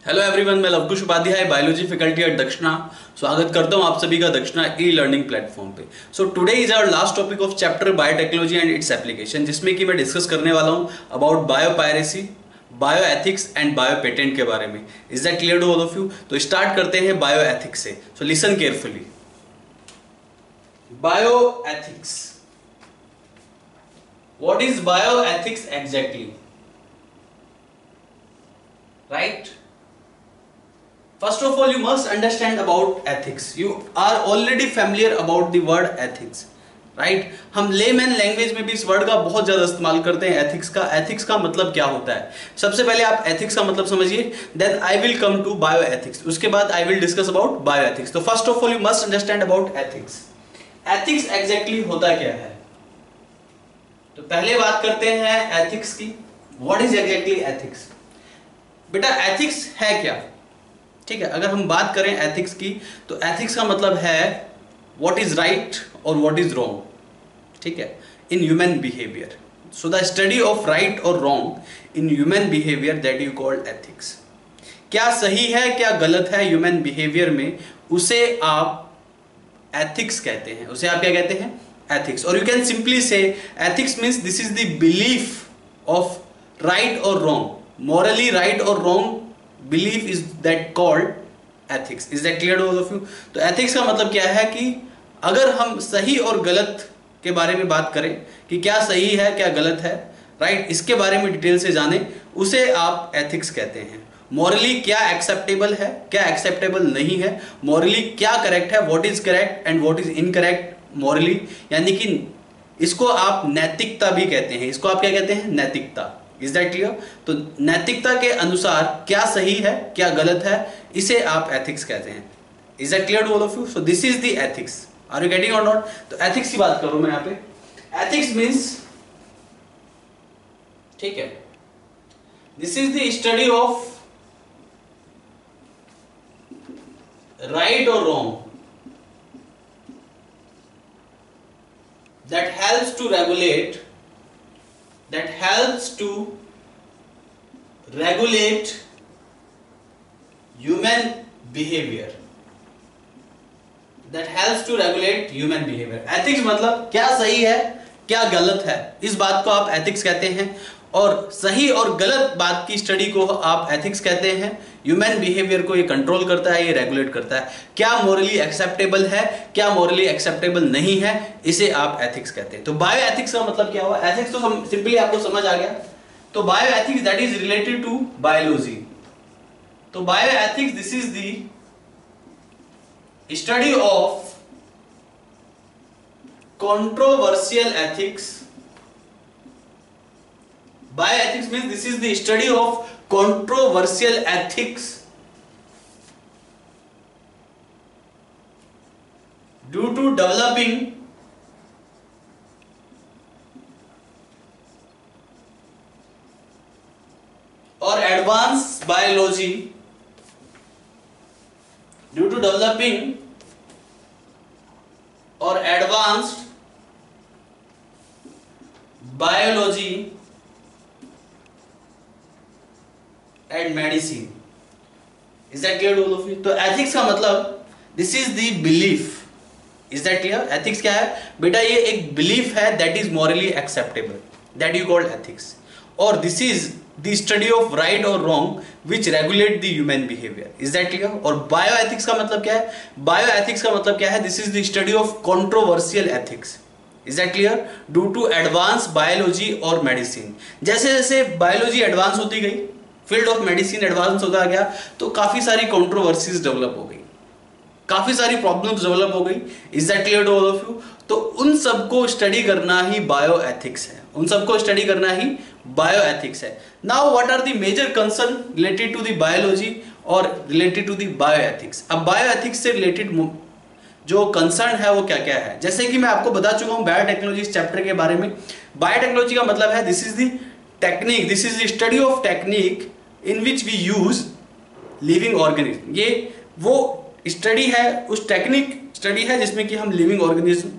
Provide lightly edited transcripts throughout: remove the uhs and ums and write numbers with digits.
Hello everyone, मैं Lavkush Upadhyay biology faculty at Dakshina स्वागत करता हूं आप सभी का दक्षिणा ई लर्निंग प्लेटफॉर्म पे। So today is our last topic of chapter biotechnology and its application, जिसमें कि मैं डिस्कस करने वाला हूं about biopiracy, bioethics and bio patent के बारे में। Is that clear to all of you? तो स्टार्ट करते हैं बायो एथिक्स से। So listen carefully. Bioethics, what is bioethics exactly? Right, first of all you must understand about ethics. You are already familiar about the word ethics, right? हम layman language में भी इस word का बहुत ज्यादा इस्तेमाल करते हैं एथिक्स का। एथिक्स का मतलब क्या होता है, सबसे पहले आप एथिक्स का मतलब समझिए, then I will come to bioethics. उसके बाद I will discuss about bioethics. तो first of all you must understand about ethics. Ethics exactly होता क्या है? तो पहले बात करते हैं एथिक्स की। What is exactly ethics? बेटा एथिक्स है क्या? ठीक है, अगर हम बात करें एथिक्स की तो एथिक्स का मतलब है व्हाट इज राइट और व्हाट इज रॉन्ग, ठीक है, in human behaviour. So the study of right और wrong in human behaviour that you called ethics. क्या सही है क्या गलत है ह्यूमन बिहेवियर में, उसे आप एथिक्स कहते हैं। उसे आप क्या कहते हैं? एथिक्स। और you can simply say ethics means this is the belief of right और रॉन्ग, मॉरली राइट और wrong belief is that called ethics. Is that clear to all of you? तो एथिक्स का मतलब क्या है कि अगर हम सही और गलत के बारे में बात करें कि क्या सही है क्या गलत है, राइट, इसके बारे में डिटेल से जाने, उसे आप एथिक्स कहते हैं। मॉरली क्या एक्सेप्टेबल है क्या एक्सेप्टेबल नहीं है, मॉरली क्या करेक्ट है, what is correct and what is incorrect morally, यानी कि इसको आप नैतिकता भी कहते हैं। इसको आप क्या कहते हैं? नैतिकता। Is that clear? तो नैतिकता के अनुसार क्या सही है क्या गलत है, इसे आप एथिक्स कहते हैं। Is that clear to all of you? So this is the ethics. Are you getting और नॉट? तो एथिक्स की बात करूं मैं यहां पे। एथिक्स मींस, ठीक है, this is the study of right और wrong that helps to regulate human behavior, ethics मतलब क्या सही है क्या गलत है, इस बात को आप एथिक्स कहते हैं। और सही और गलत बात की स्टडी को आप एथिक्स कहते हैं। ह्यूमन बिहेवियर को ये कंट्रोल करता है, ये रेगुलेट करता है। क्या मॉरली एक्सेप्टेबल है क्या मॉरली एक्सेप्टेबल नहीं है, इसे आप एथिक्स कहते हैं। तो बायो एथिक्स का मतलब क्या हुआ? एथिक्स तो सिंपली आपको समझ आ गया। तो bioethics that is related to biology. तो bioethics this is the study of controversial ethics. Bioethics means this is the study of controversial ethics due to developing or advanced biology, due to developing or advanced biology and medicine. Is that clear to all of you? तो ethics का मतलब this is the belief. Is that clear? ethics क्या है बेटा? ये एक belief है that is morally acceptable, that you call ethics. और this is the study of right or wrong which regulate the human behavior. Is that clear? और bioethics का मतलब क्या है? bioethics का मतलब क्या है? This is the study of controversial ethics. Is that clear? Due to advance biology और medicine. जैसे जैसे बायोलॉजी एडवांस होती गई, फील्ड ऑफ मेडिसिन एडवांस होता गया, तो काफी सारी कंट्रोवर्सीज डेवलप हो गई, काफी सारी प्रॉब्लम्स डेवलप हो गई। Is that clear to all of you? तो उन सबको स्टडी करना ही बायो एथिक्स है, उन सबको स्टडी करना ही बायो एथिक्स है। Now what are the major concern related to the biology और related to the bioethics? अब बायो एथिक्स से रिलेटेड जो कंसर्न है वो क्या क्या है? जैसे कि मैं आपको बता चुका हूं बायोटेक्नोलॉजी इस चैप्टर के बारे में। बायोटेक्नोलॉजी का मतलब है this is the technique, this is the study of technique in which we use living organism. ये वो स्टडी है, उस टेक्निक स्टडी है जिसमें कि हम लिविंग ऑर्गेनिज्म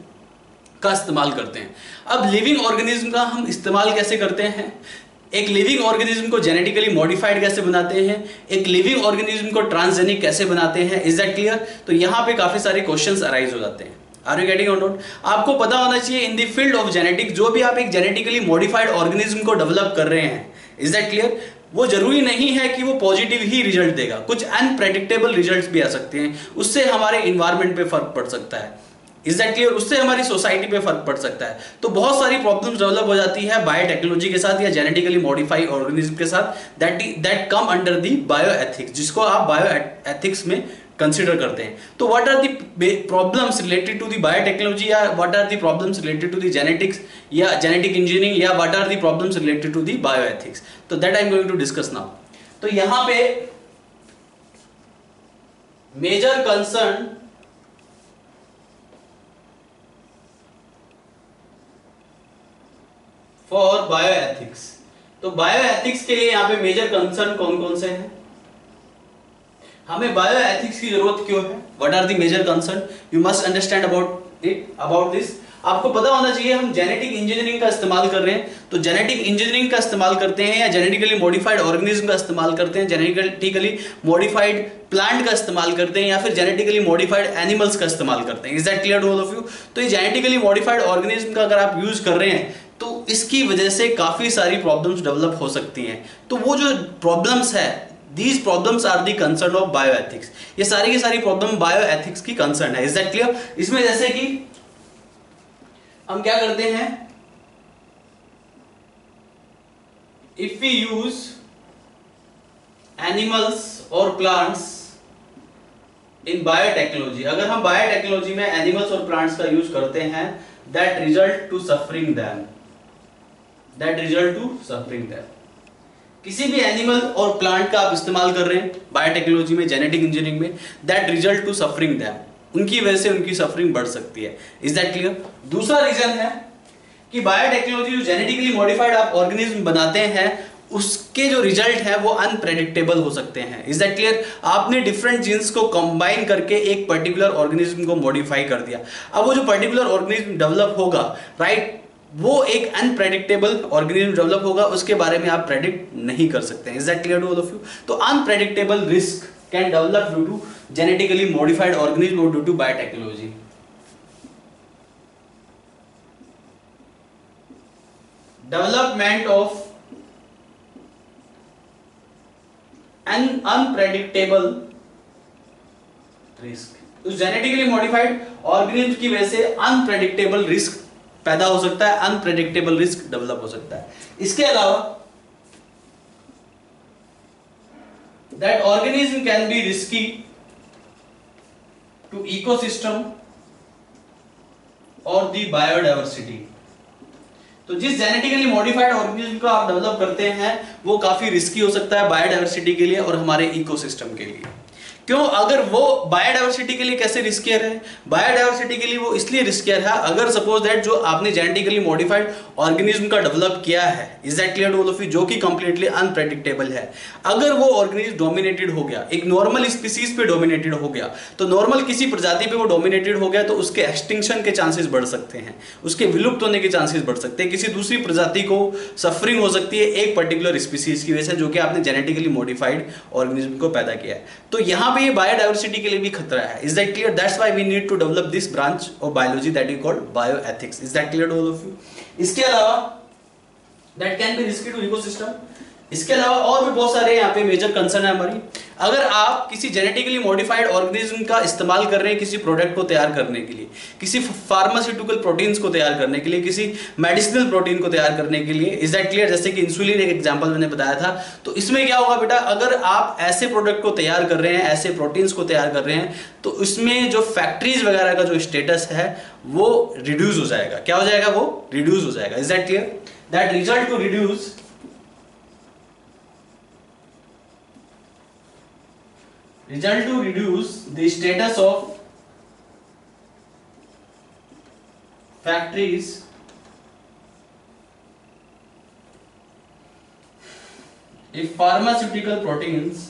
का इस्तेमाल करते हैं। अब लिविंग ऑर्गेनिज्म का हम इस्तेमाल कैसे करते हैं? एक लिविंग ऑर्गेनिज्म को जेनेटिकली मॉडिफाइड कैसे बनाते हैं, एक लिविंग ऑर्गेनिज्म को ट्रांसजेनिक कैसे बनाते हैं, इज दैट क्लियर? तो यहां पे काफी सारे क्वेश्चंस अराइज हो जाते हैं। आर यू गेटिंग और नॉट? आपको पता होना चाहिए in the field of genetics, जो भी आप एक जेनेटिकली मॉडिफाइड ऑर्गेनिज्म को डेवलप कर रहे हैं, इज दैट क्लियर, वो जरूरी नहीं है कि वो पॉजिटिव ही रिजल्ट देगा, कुछ अनप्रेडिक्टेबल रिजल्ट्स भी आ सकते हैं, उससे हमारे इन्वायरमेंट पे फर्क पड़ सकता है, इज दैट क्लियर, उससे हमारी सोसाइटी पे फर्क पड़ सकता है। तो बहुत सारी प्रॉब्लम्स डेवलप हो जाती है बायोटेक्नोलॉजी के साथ या जेनेटिकली मॉडिफाइड ऑर्गेनिज्म के साथ, that come under the bioethics, जिसको आप बायो एथिक्स में कंसिडर करते हैं। तो what are the problems related to the biotechnology, या what are the problems related to the genetics या जेनेटिक इंजीनियरिंग, या what are the problems related to the bioethics, तो that I am going to discuss now. तो यहां पे major concern for bioethics, तो bioethics के लिए यहां पे मेजर कंसर्न कौन कौन से हैं, हमें बायो एथिक्स की जरूरत क्यों है, what are the major concern, you must understand about it, about this. आपको पता होना चाहिए हम जेनेटिक इंजीनियरिंग का इस्तेमाल कर रहे हैं, तो जेनेटिक इंजीनियरिंग का इस्तेमाल करते हैं या जेनेटिकली मॉडिफाइड ऑर्गेनिज्म का इस्तेमाल करते हैं, जेनेटिकली मॉडिफाइड प्लांट का इस्तेमाल करते हैं, या फिर जेनेटिकली मॉडिफाइड एनिमल्स का इस्तेमाल करते हैं, is that clear to all of you? तो ये जेनेटिकली मॉडिफाइड ऑर्गेनिज्म का अगर आप यूज कर रहे हैं तो इसकी वजह से काफी सारी प्रॉब्लम्स डेवलप हो सकती हैं। तो वो जो प्रॉब्लम्स है, These problems are the concern of bioethics, ये सारी की सारी प्रॉब्लम बायोएथिक्स की कंसर्न है, इज दैट क्लियर? इसमें जैसे कि हम क्या करते हैं, इफ वी यूज एनिमल्स और प्लांट्स इन बायोटेक्नोलॉजी, अगर हम बायोटेक्नोलॉजी में एनिमल्स और प्लांट्स का यूज करते हैं, that result to suffering them, that result to suffering them, किसी भी एनिमल और प्लांट का आप इस्तेमाल कर रहे हैं बायोटेक्नोलॉजी में, जेनेटिक इंजीनियरिंग में, that result to suffering them, उनकी वजह से उनकी सफरिंग बढ़ सकती है, इज दैट क्लियर? दूसरा रीजन है कि बायोटेक्नोलॉजी जो जेनेटिकली मॉडिफाइड आप ऑर्गेनिज्म बनाते हैं, उसके जो रिजल्ट है वो अनप्रेडिक्टेबल हो सकते हैं, इज दैट क्लियर? आपने डिफरेंट जीन्स को कंबाइन करके एक पर्टिकुलर ऑर्गेनिज्म को मॉडिफाई कर दिया, अब वो जो पर्टिकुलर ऑर्गेनिज्म डेवलप होगा, राइट, वो एक अनप्रेडिक्टेबल ऑर्गेनिज्म डेवलप होगा, उसके बारे में आप प्रेडिक्ट नहीं कर सकते, is that clear to all of you? तो unpredictable risk can develop due to genetically modified organism और due to biotechnology. Development of an unpredictable risk, उस जेनेटिकली मॉडिफाइड ऑर्गेनिज्म की वजह से अनप्रेडिक्टेबल रिस्क पैदा हो सकता है, अनप्रेडिक्टेबल रिस्क डेवलप हो सकता है। इसके अलावा that organism can be risky to ecosystem और द बायोडायवर्सिटी, तो जिस जेनेटिकली मॉडिफाइड ऑर्गेनिज्म को आप डेवलप करते हैं वो काफी रिस्की हो सकता है बायोडायवर्सिटी के लिए और हमारे इकोसिस्टम के लिए। क्यों? अगर वो बायोडायवर्सिटी के लिए कैसे रिस्कियर है? बायोडायवर्सिटी के लिए वो इसलिए रिस्कियर है, अगर सपोज दैट जो आपने जेनेटिकली मॉडिफाइड ऑर्गेनिज्म का डेवलप किया है, is that clear to all of you, जो कि कंप्लीटली अनप्रेडिक्टेबल है, अगर वो ऑर्गेनिज्म डोमिनेटेड हो गया, एक नॉर्मल स्पीसीज पे डोमिनेटेड हो गया, तो नॉर्मल किसी प्रजाति पे वो डोमिनेटेड हो गया तो उसके एक्सटिंक्शन के चांसेस बढ़ सकते हैं, उसके विलुप्त होने के चांसेस बढ़ सकते हैं, किसी दूसरी प्रजाति को सफरिंग हो सकती है एक पर्टिकुलर स्पीसीज की वजह से, जो कि आपने जेनेटिकली मॉडिफाइड ऑर्गेनिज्म को पैदा किया है। तो यहां पे ये बायोडायवर्सिटी के लिए भी खतरा है, is that clear? That's why we need to develop this branch of biology that is called bioethics, is that clear to all of you? इसके अलावा that can be risky to ecosystem, इसके अलावा और भी बहुत सारे यहाँ पे मेजर कंसर्न है हमारी। अगर आप किसी जेनेटिकली मॉडिफाइड ऑर्गेनिज्म का इस्तेमाल कर रहे हैं किसी प्रोडक्ट को तैयार करने के लिए, किसी फार्मास्यूटिकल प्रोटीन्स को तैयार करने के लिए, किसी मेडिसिनल प्रोटीन को तैयार करने के लिए, इज दैट क्लियर? जैसे कि इंसुलिन एक एग्जांपल मैंने बताया था, तो इसमें क्या होगा बेटा, अगर आप ऐसे प्रोडक्ट को तैयार कर रहे हैं, ऐसे प्रोटीन्स को तैयार कर रहे हैं, तो इसमें जो फैक्ट्रीज वगैरह का जो स्टेटस है वो रिड्यूस हो जाएगा। क्या हो जाएगा? वो रिड्यूस हो जाएगा, is that clear? That result to reduce the status of factories if pharmaceutical proteins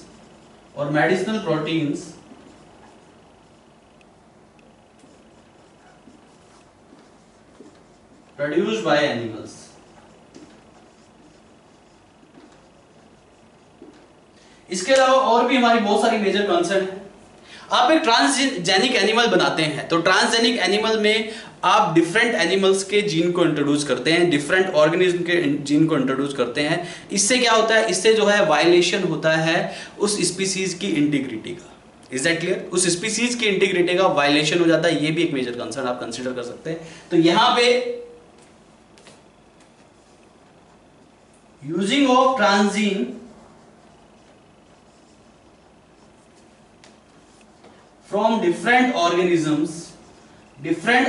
or medicinal proteins produced by animals इसके अलावा और भी हमारी बहुत सारी मेजर कंसर्न है। आप एक ट्रांसजेनिक एनिमल बनाते हैं, तो ट्रांसजेनिक एनिमल में आप डिफरेंट एनिमल्स के जीन को इंट्रोड्यूस करते हैं, डिफरेंट ऑर्गेनिज्म के जीन को इंट्रोड्यूस करते हैं। इससे क्या होता है, इससे जो है वायलेशन होता है उस स्पीसीज की इंटीग्रिटी का। Is that clear? उस स्पीसीज की इंटीग्रिटी का वायलेशन हो जाता है, ये भी एक मेजर कंसर्न आप कंसीडर कर सकते हैं। तो यहां पे using of transgene from different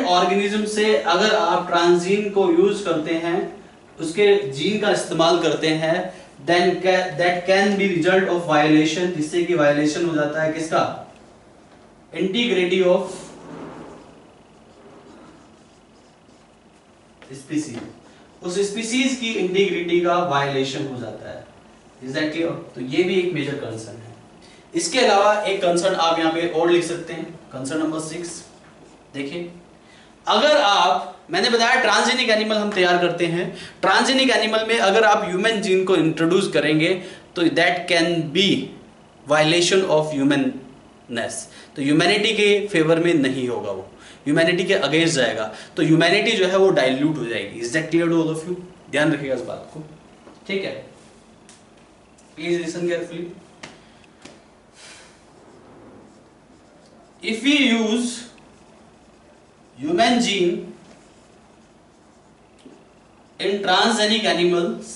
organism से अगर आप ट्रांसजीन को यूज करते हैं, उसके जीन का इस्तेमाल करते हैं, then that can be result of violation, जिससे कि वायलेशन हो जाता है किसका? इंटीग्रिटी ऑफ स्पीसीज, उस स्पीसीज की इंटीग्रिटी का वायलेशन हो जाता है। Is that clear? तो ये भी एक मेजर कंसर्न है। इसके अलावा एक कंसर्न आप यहां पे और लिख सकते हैं, कंसर्न नंबर 6। देखिए, अगर आप, मैंने बताया ट्रांसजेनिक एनिमल हम तैयार करते हैं, ट्रांसजेनिक एनिमल में अगर आप ह्यूमन जीन को इंट्रोड्यूस करेंगे तो that can B violation of humanness, तो ह्यूमैनिटी के फेवर में नहीं होगा, वो ह्यूमैनिटी के अगेंस्ट जाएगा, तो ह्यूमैनिटी जो है वो डाइल्यूट हो जाएगी। Is that clear to all of you? ध्यान रखिएगा इस बात को, ठीक है? Please listen carefully. If we use human gene in transgenic animals,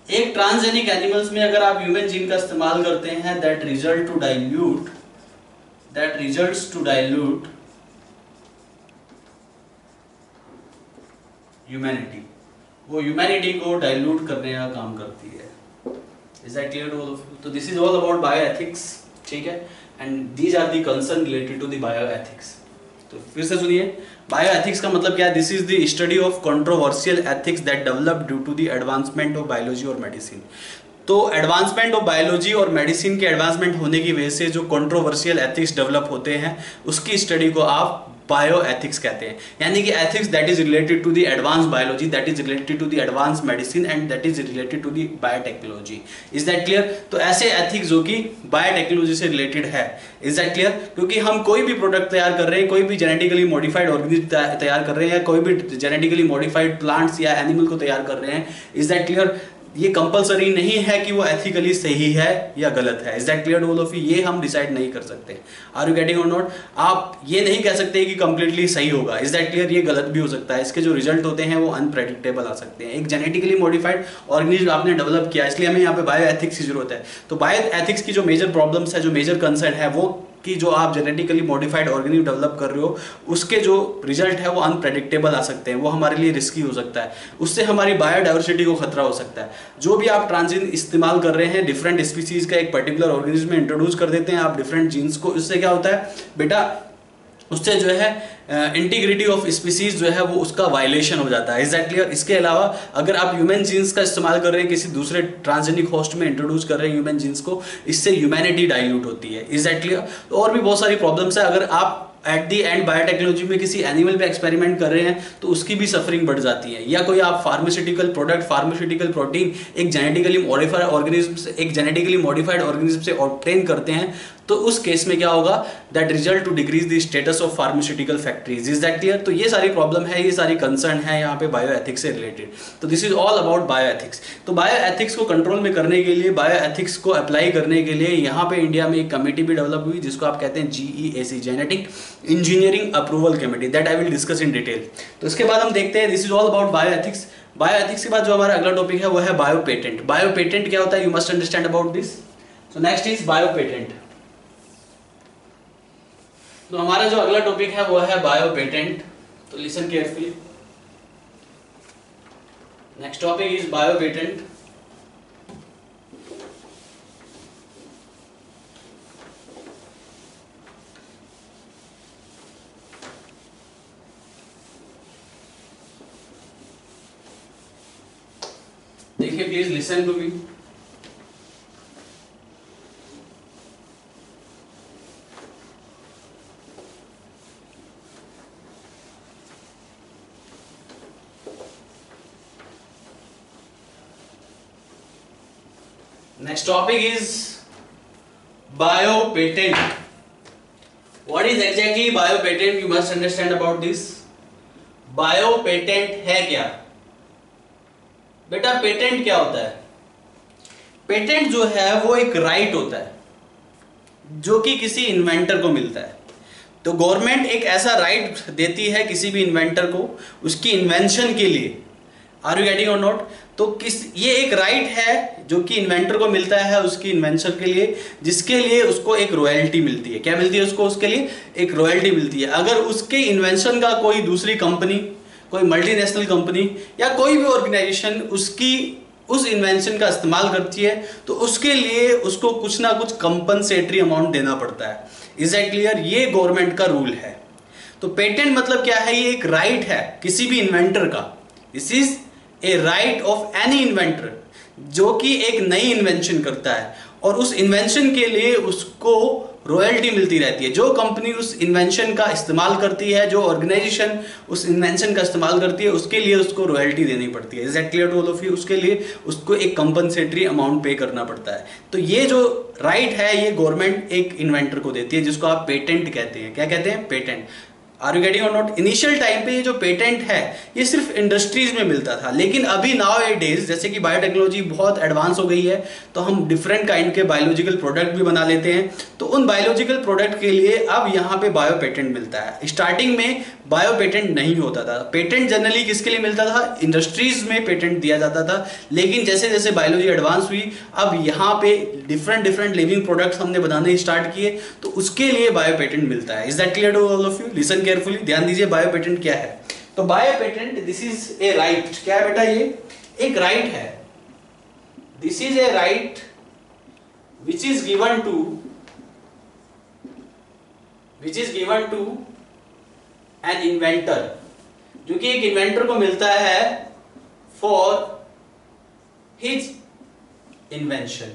एक ट्रांसजेनिक एनिमल्स में अगर आप ह्यूमन जीन का इस्तेमाल करते हैं, that results to dilute humanity, वो ह्यूमैनिटी को डाइल्यूट करने का काम करती है। Is that clear to all of you? तो this is all about bioethics, ठीक है? And these are the concern related to the bioethics. तो फिर से सुनिए, बायोएथिक्स का मतलब क्या है? This is the study of controversial ethics that develop due to the advancement of biology और मेडिसिन। तो एडवांसमेंट ऑफ बायोलॉजी और मेडिसिन के एडवांसमेंट होने की वजह से जो कंट्रोवर्शियल एथिक्स डेवलप होते हैं, उसकी स्टडी को आप बायोएथिक्स कहते हैं। यानी कि ethics that is related to the advance biology, that is related to the advance medicine and that is related to the biotechnology. Is that clear? तो ऐसे एथिक्स जो कि बायोटेक्नोलॉजी से रिलेटेड है। Is that clear? क्योंकि हम कोई भी प्रोडक्ट तैयार कर रहे हैं, कोई भी जेनेटिकली मॉडिफाइड ऑर्गेनिज्म तैयार कर रहे हैं, कोई भी जेनेटिकली मॉडिफाइड प्लांट्स या एनिमल को तैयार कर रहे हैं, इज दैट क्लियर? ये कंपलसरी नहीं है कि वो एथिकली सही है या गलत है। Is that clear to all of you? ये हम डिसाइड नहीं कर सकते। आर यू गेटिंग और नॉट? आप ये नहीं कह सकते कि कंप्लीटली सही होगा। Is that clear? ये गलत भी हो सकता है, इसके जो रिजल्ट होते हैं वो अनप्रेडिक्टेबल आ सकते हैं। एक जेनेटिकली मॉडिफाइड ऑर्गेनिज्म आपने डेवलप किया, इसलिए हमें यहाँ पे बायो एथिक्स की जरूरत है। तो बायो एथिक्स की जो मेजर प्रॉब्लम्स है, जो मेजर कंसर्न है, वो कि जो आप जेनेटिकली मॉडिफाइड ऑर्गेनिज्म डेवलप कर रहे हो, उसके जो रिजल्ट है वो अनप्रेडिक्टेबल आ सकते हैं, वो हमारे लिए रिस्की हो सकता है, उससे हमारी बायोडाइवर्सिटी को खतरा हो सकता है। जो भी आप ट्रांसजीन इस्तेमाल कर रहे हैं, डिफरेंट स्पीसीज का एक पर्टिकुलर ऑर्गेनिज्म में इंट्रोड्यूस कर देते हैं आप डिफरेंट जीन्स को, इससे क्या होता है बेटा, उससे जो है इंटीग्रिटी ऑफ स्पीसीज जो है वो उसका वायलेशन हो जाता है। Is that clear? इसके अलावा अगर आप ह्यूमन जीन्स का इस्तेमाल कर रहे हैं, किसी दूसरे ट्रांसजेनिक होस्ट में इंट्रोड्यूस कर रहे हैं ह्यूमन जीन्स को, इससे ह्यूमैनिटी डाइल्यूट होती है। Is that clear? और भी बहुत सारी प्रॉब्लम्स है। अगर आप एट दी एंड बायोटेक्नोलॉजी में किसी एनिमल पे एक्सपेरिमेंट कर रहे हैं तो उसकी भी सफरिंग बढ़ जाती है। या कोई आप फार्मास्यूटिकल प्रोडक्ट, फार्मास्यूटिकल प्रोटीन एक जेनेटिकली मॉडिफाइड ऑर्गेनिज्म से ऑब्टेन करते हैं, तो उस केस में क्या होगा? That result to decrease the status of pharmaceutical factories. Is that clear? तो ये सारी प्रॉब्लम है, ये सारी कंसर्न है यहाँ पे बायोएथिक्स से रिलेटेड। तो this is all about bioethics. तो बायोएथिक्स को कंट्रोल में करने के लिए, बायोएथिक्स को अप्लाई करने के लिए यहाँ पे इंडिया में एक कमेटी भी डेवलप हुई जिसको आप कहते हैं GEAC, genetic engineering approval committee. That I will discuss in detail. तो इसके बाद हम देखते हैं, this is all about bioethics. Bioethics के बाद जो हमारा अगला टॉपिक है वो है बायोपेटेंट। बायोपेटेंट क्या होता है? You must understand about this. So next is biopatent. तो हमारा जो अगला टॉपिक है वो है बायोपेटेंट। तो listen carefully. Next topic is biopatent. देखिए, please listen to me. Next topic is biopatent. What is exactly biopatent? You must understand about this. Bio patent है क्या बेटा? पेटेंट क्या होता है? पेटेंट जो है वो एक राइट होता है जो कि किसी इन्वेंटर को मिलता है. तो गवर्नमेंट एक ऐसा राइट देती है किसी भी इन्वेंटर को उसकी इन्वेंशन के लिए. आर यू गेटिंग और नॉट? तो ये एक राइट है जो कि इन्वेंटर को मिलता है उसकी इन्वेंशन के लिए, जिसके लिए उसको एक रॉयल्टी मिलती है. क्या मिलती है उसको? उसके लिए एक रॉयल्टी मिलती है. अगर उसके इन्वेंशन का कोई दूसरी कंपनी, कोई मल्टीनेशनल कंपनी या कोई भी ऑर्गेनाइजेशन उस इन्वेंशन का इस्तेमाल करती है तो उसके लिए उसको कुछ ना कुछ कंपनसेटरी अमाउंट देना पड़ता है. Is that clear? ये गवर्नमेंट का रूल है. तो पेटेंट मतलब क्या है? ये एक राइट है किसी भी इन्वेंटर का. This is a right of any inventor जो कि एक नई इन्वेंशन करता है और उस इन्वेंशन के लिए उसको रॉयल्टी मिलती रहती है. जो कंपनी उस इन्वेंशन का इस्तेमाल करती है, जो ऑर्गेनाइजेशन उस इन्वेंशन का इस्तेमाल करती है, उसके लिए उसको रॉयल्टी देनी पड़ती है. Is that clear to all of you? उसके लिए उसको एक कंपनसेटरी अमाउंट पे करना पड़ता है. तो ये जो राइट है ये गवर्नमेंट एक इन्वेंटर को देती है जिसको आप पेटेंट कहते हैं. क्या कहते हैं? पेटेंट. आर यू गेटिंग और नॉट? इनिशियल टाइम पे ये जो पेटेंट है ये सिर्फ इंडस्ट्रीज में मिलता था, लेकिन अभी नाउ ए डेज जैसे कि बायोटेक्नोलॉजी बहुत एडवांस हो गई है तो हम डिफरेंट काइंड के बायोलॉजिकल प्रोडक्ट भी बना लेते हैं. तो उन बायोलॉजिकल प्रोडक्ट के लिए अब यहाँ पे बायो पेटेंट मिलता है. स्टार्टिंग में बायो पेटेंट नहीं होता था. पेटेंट जनरली किसके लिए मिलता था? इंडस्ट्रीज में पेटेंट दिया जाता था. लेकिन जैसे जैसे बायोलॉजी एडवांस हुई अब यहाँ पे डिफरेंट लिविंग प्रोडक्ट्स हमने बनाने स्टार्ट किए तो उसके लिए बायो पेटेंट मिलता है. Is that clear to all of you? Listen carefully, ध्यान दीजिए. बायो पेटेंट क्या है? तो bio patent this is a right. क्या है बेटा? ये एक राइट है. This is a right which is given to an inventor, जो कि एक इन्वेंटर को मिलता है फॉर हिज इन्वेंशन.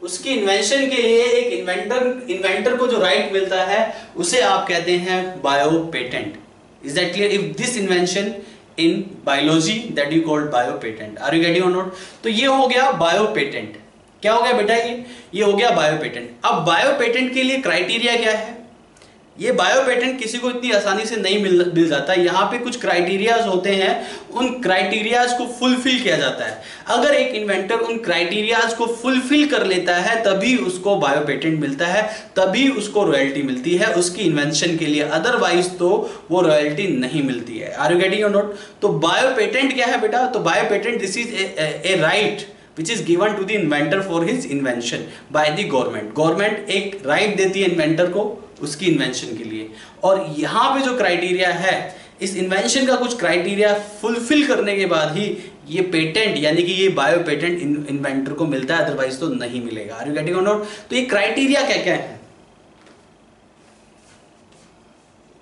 उसकी इन्वेंशन के लिए एक इन्वेंटर को जो राइट मिलता है उसे आप कहते हैं bio patent. Is that clear? If this invention in biology that you called bio patent. Are you getting और नॉट? तो ये हो गया बायो पेटेंट. क्या हो गया बेटा? ये हो गया बायो पेटेंट. अब बायो पेटेंट के लिए क्राइटेरिया क्या है? ये बायो पेटेंट किसी को इतनी आसानी से नहीं मिल जाता. यहाँ पे कुछ क्राइटेरियाज होते हैं, उन क्राइटेरियाज को फुलफिल किया जाता है. अगर एक इन्वेंटर उन क्राइटेरियाज को फुलफिल कर लेता है तभी उसको बायो पेटेंट मिलता है, तभी उसको रॉयल्टी मिलती है उसकी इन्वेंशन के लिए. अदरवाइज तो वो रॉयल्टी नहीं मिलती है. आर यू गेटिंग और नॉट? तो बायो पेटेंट क्या है बेटा? तो bio patent this is a right which is given to the inventor for his invention by the government. Government एक राइट देती है इन्वेंटर को उसकी इन्वेंशन के लिए. और यहाँ पे जो क्राइटेरिया है, इस इन्वेंशन का कुछ क्राइटेरिया फुलफिल करने के बाद ही ये पेटेंट यानी कि ये बायो पेटेंट इन्वेंटर को मिलता है, अदरवाइज तो नहीं मिलेगा. आर यू गेटिंग और नॉट? तो ये क्राइटेरिया क्या क्या है?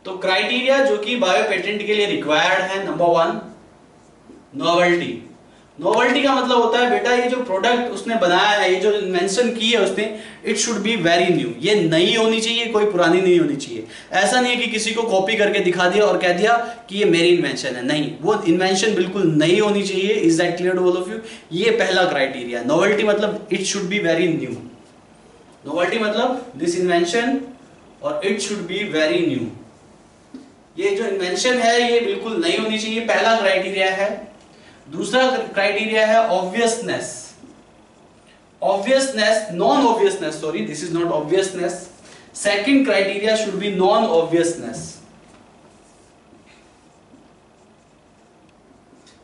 तो क्राइटेरिया जो कि बायो पेटेंट के लिए रिक्वायर्ड है, नंबर 1 नोवेल्टी. नोवेल्टी का मतलब होता है बेटा ये जो प्रोडक्ट उसने बनाया है, ये जो इन्वेंशन की है उसने, it should be very new. ये नई होनी चाहिए, कोई पुरानी नहीं होनी चाहिए. ऐसा नहीं है कि किसी को कॉपी करके दिखा दिया और कह दिया कि ये मेरी इन्वेंशन है. नहीं, वो इन्वेंशन बिल्कुल नई होनी चाहिए. Is that clear to all of you? ये पहला क्राइटेरिया. नोवेल्टी मतलब it should be very new. Novelty मतलब दिस इन्वेंशन और it should be very new. ये जो इन्वेंशन है ये बिल्कुल नई होनी चाहिए, पहला क्राइटेरिया है. दूसरा क्राइटेरिया है obviousness. Non obviousness, sorry, this is not obviousness. Second criteria should be non obviousness.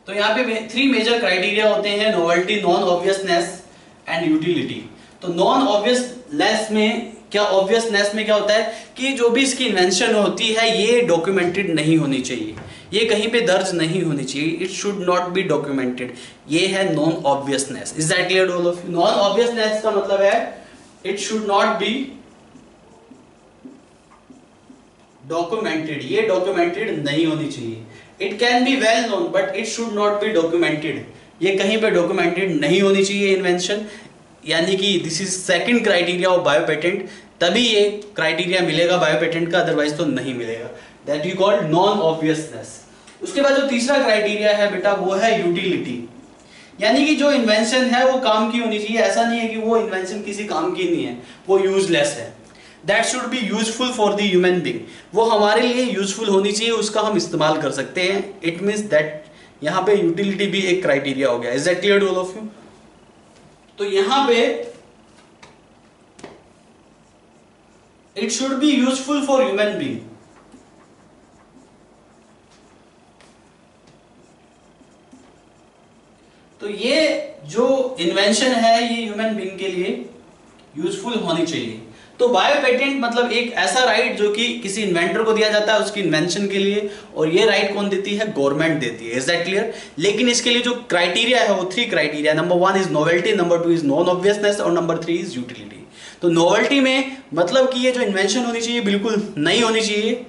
तो यहां पे 3 मेजर क्राइटेरिया होते हैं, novelty, non obviousness and utility. तो नॉन ऑब्वियसनेस में क्या होता है कि जो भी इसकी इन्वेंशन होती है ये डॉक्यूमेंटेड नहीं होनी चाहिए, ये कहीं पे दर्ज नहीं होनी चाहिए. It should not be documented. ये है non obviousness. Is that clear to all of you? Non obviousness का मतलब है it should not be documented. ये डॉक्यूमेंटेड नहीं होनी चाहिए. It can be well known but it should not be documented. ये कहीं पे डॉक्यूमेंटेड नहीं होनी चाहिए इन्वेंशन, यानी कि this is second criteria of bio patent. तभी ये क्राइटेरिया मिलेगा बायो पेटेंट का, अदरवाइज तो नहीं मिलेगा. That you called non obviousness. उसके बाद जो तीसरा क्राइटेरिया है बेटा वो है यूटिलिटी. यानी कि जो इन्वेंशन है वो काम की होनी चाहिए, ऐसा नहीं है कि वो इन्वेंशन किसी काम की नहीं है, वो यूजलेस है। That should be useful for the human being, वो हमारे लिए यूजफुल होनी चाहिए, उसका हम इस्तेमाल कर सकते हैं। इट मीन्स दैट यहाँ पे यूटिलिटी भी एक क्राइटेरिया हो गया। Is that clear to all of you? तो यहां पे it should be useful for human being. तो ये जो इन्वेंशन है ये ह्यूमन बीइंग के लिए यूजफुल होनी चाहिए। तो बायो पेटेंट मतलब एक ऐसा राइट जो कि किसी इन्वेंटर को दिया जाता है उसकी इन्वेंशन के लिए, और ये राइट कौन देती है? गवर्नमेंट देती है। Is that clear? लेकिन इसके लिए जो क्राइटेरिया है वो 3 criteria. Number 1 is novelty, number 2 is non obviousness, और नंबर 3 इज यूटिलिटी। तो नोवेल्टी में मतलब कि ये जो इन्वेंशन होनी चाहिए बिल्कुल नई होनी चाहिए,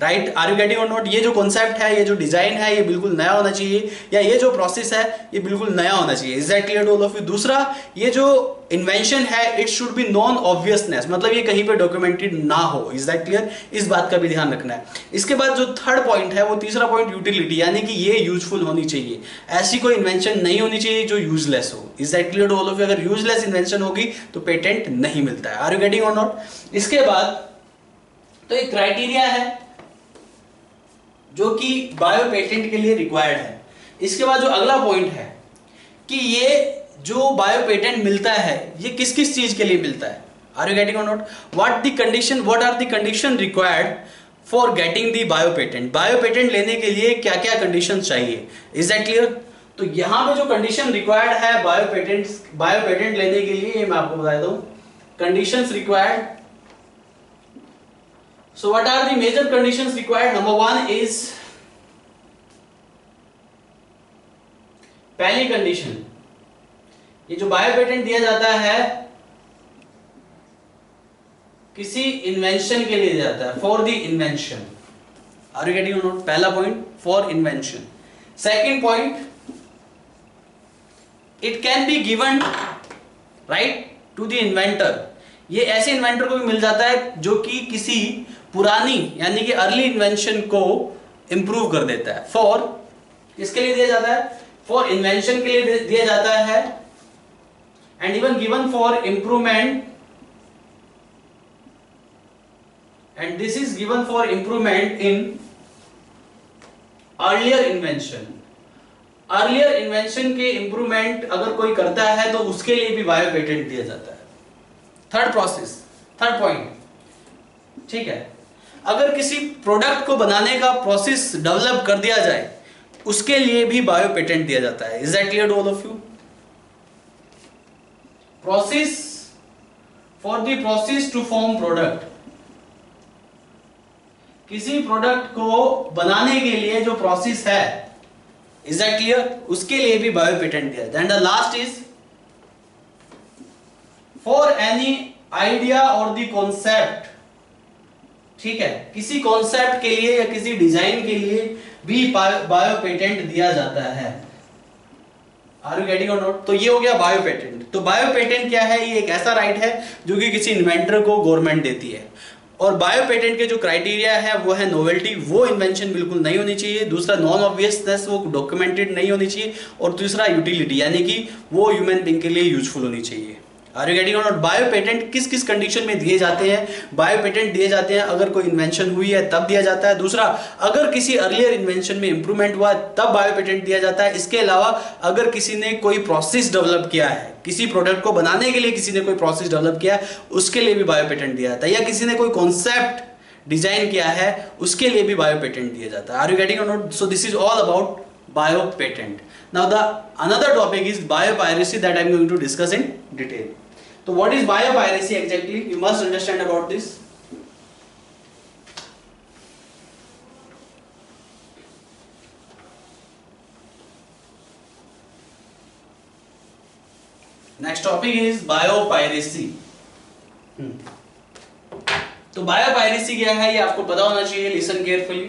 राइट? आर यू गेटिंग और नॉट? ये जो कॉन्सेप्ट है, ये जो डिजाइन है, ये बिल्कुल नया होना चाहिए, या ये जो प्रोसेस है ये बिल्कुल नया होना चाहिए। Is that clear to all of you? दूसरा, ये जो इन्वेंशन है it should be non obviousness, मतलब ये कहीं पे डॉक्यूमेंटेड ना हो। Is that clear? इस बात का भी ध्यान रखना है। इसके बाद जो थर्ड पॉइंट है वो तीसरा पॉइंट यूटिलिटी, यानी कि ये यूजफुल होनी चाहिए। ऐसी कोई इन्वेंशन नहीं होनी चाहिए जो यूजलेस हो। Is that clear to all of you? अगर यूजलेस इन्वेंशन होगी तो पेटेंट नहीं मिलता है। आर यू गेटिंग और नॉट? इसके बाद तो एक क्राइटेरिया है जो कि बायो पेटेंट के लिए रिक्वायर्ड है। इसके बाद जो अगला पॉइंट है कि ये जो बायो पेटेंट मिलता है ये किस किस चीज के लिए मिलता है। आर यू गेटिंग और not? What are the condition required for getting the bio patent. Bio patent लेने के लिए क्या क्या कंडीशन चाहिए। Is that clear? तो यहां पे जो कंडीशन रिक्वायर्ड है बायो पेटेंट लेने के लिए, ये मैं आपको बता दूं conditions required. So what are the major conditions required? Number 1 is, पहली कंडीशन, ये जो बायो पेटेंट दिया जाता है किसी इन्वेंशन के लिए दिया जाता है, for the invention. Are you getting और नॉट? पहला point for invention. Second point, it can be given right to the inventor. ये ऐसे इन्वेंटर को भी मिल जाता है जो कि किसी पुरानी यानी कि अर्ली इन्वेंशन को इंप्रूव कर देता है। फॉर किसके लिए दिया जाता है? फॉर इन्वेंशन के लिए दिया जाता है, and even given for improvement, and this is given for improvement in earlier invention. Earlier invention के इंप्रूवमेंट अगर कोई करता है तो उसके लिए भी बायो पेटेंट दिया जाता है। थर्ड पॉइंट, ठीक है, अगर किसी प्रोडक्ट को बनाने का प्रोसेस डेवलप कर दिया जाए उसके लिए भी बायो पेटेंट दिया जाता है। Is that clear to all of you? Process, for the process to form product, किसी प्रोडक्ट को बनाने के लिए जो प्रोसेस है, इज दैट क्लियर, उसके लिए भी बायो पेटेंट दिया जाता है। And the last is for any idea और द कॉन्सेप्ट, ठीक है, किसी कॉन्सेप्ट के लिए या किसी डिजाइन के लिए भी बायो पेटेंट दिया जाता है। आर यू गेटिंग और नॉट? तो ये हो गया बायो पेटेंट। तो बायो पेटेंट क्या है? ये एक ऐसा राइट है जो कि किसी इन्वेंटर को गवर्नमेंट देती है। और बायो पेटेंट के जो क्राइटेरिया है वो है नोवेल्टी, वो इन्वेंशन बिल्कुल नहीं होनी चाहिए। दूसरा नॉन ऑब्वियसनेस, वो डॉक्यूमेंटेड नहीं होनी चाहिए। और तीसरा यूटिलिटी, यानी कि वो ह्यूमन बीइंग के लिए यूजफुल होनी चाहिए। आर यू गेटिंग और नॉट? बायो पेटेंट किस किस कंडीशन में दिए जाते हैं? बायो पेटेंट दिए जाते हैं अगर कोई इन्वेंशन हुई है तब दिया जाता है। दूसरा, अगर किसी अर्लियर इन्वेंशन में इंप्रूवमेंट हुआ है तब बायो पेटेंट दिया जाता है। इसके अलावा अगर किसी ने कोई प्रोसेस डेवलप किया है, किसी प्रोडक्ट को बनाने के लिए किसी ने कोई प्रोसेस डेवलप किया है, उसके लिए भी बायो पेटेंट दिया जाता है। या किसी ने कोई कॉन्सेप्ट डिजाइन किया है उसके लिए भी बायो पेटेंट दिया जाता है। आर यू गेटिंग और not? So this is all about bio patent. Now the another topic is biopiracy that I am going to discuss in detail. So what is biopiracy exactly? You must understand about this. Next topic is biopiracy. तो biopiracy क्या है ये आपको पता होना चाहिए। Listen carefully.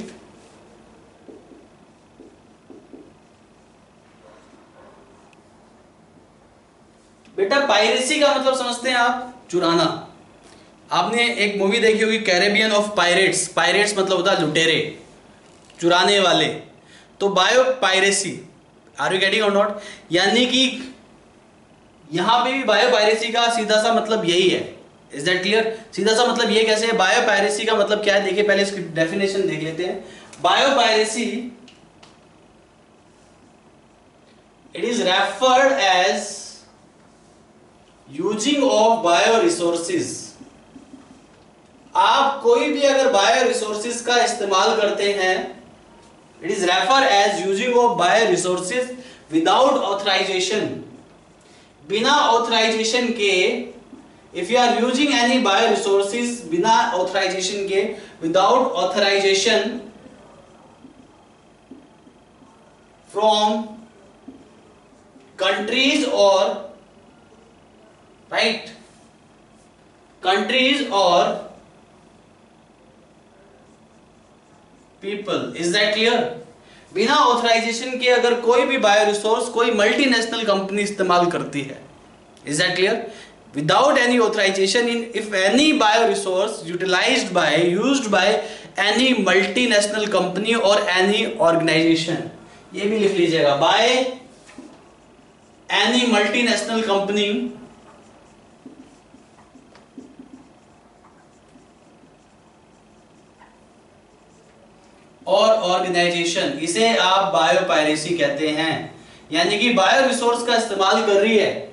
बेटा piracy का मतलब समझते हैं आप? चुराना। आपने एक मूवी देखी होगी कैरेबियन ऑफ पायरेट्स। पायरेट्स मतलब होता है लुटेरे, चुराने वाले। तो bio piracy are you getting और नॉट? यानी कि यहां पे भी बायो पायरेसी का सीधा सा मतलब यही है। Is that clear? सीधा सा मतलब ये कैसे है? बायो पायरेसी का मतलब क्या है, देखिए पहले इसकी डेफिनेशन देख लेते हैं। Bio piracy, it is referred as using of bio resources. आप कोई भी अगर बायो रिसोर्सेज का इस्तेमाल करते हैं, it is refer as using of bio resources without authorization, बिना ऑथराइजेशन के, if you are using any bio resources बिना ऑथराइजेशन के, विदाउट ऑथराइजेशन फ्रॉम कंट्रीज और राइट कंट्रीज और पीपल। Is that clear? बिना ऑथराइजेशन के अगर कोई भी बायो रिसोर्स कोई मल्टीनेशनल कंपनी इस्तेमाल करती है, is that clear? Without any authorization, in if any bio resource utilized by used by any multinational company और एनी ऑर्गेनाइजेशन, ये भी लिख लीजिएगा, बाय एनी मल्टीनेशनल कंपनी और ऑर्गेनाइजेशन, इसे आप बायो पायरेसी कहते हैं। यानी कि बायो रिसोर्स का इस्तेमाल कर रही है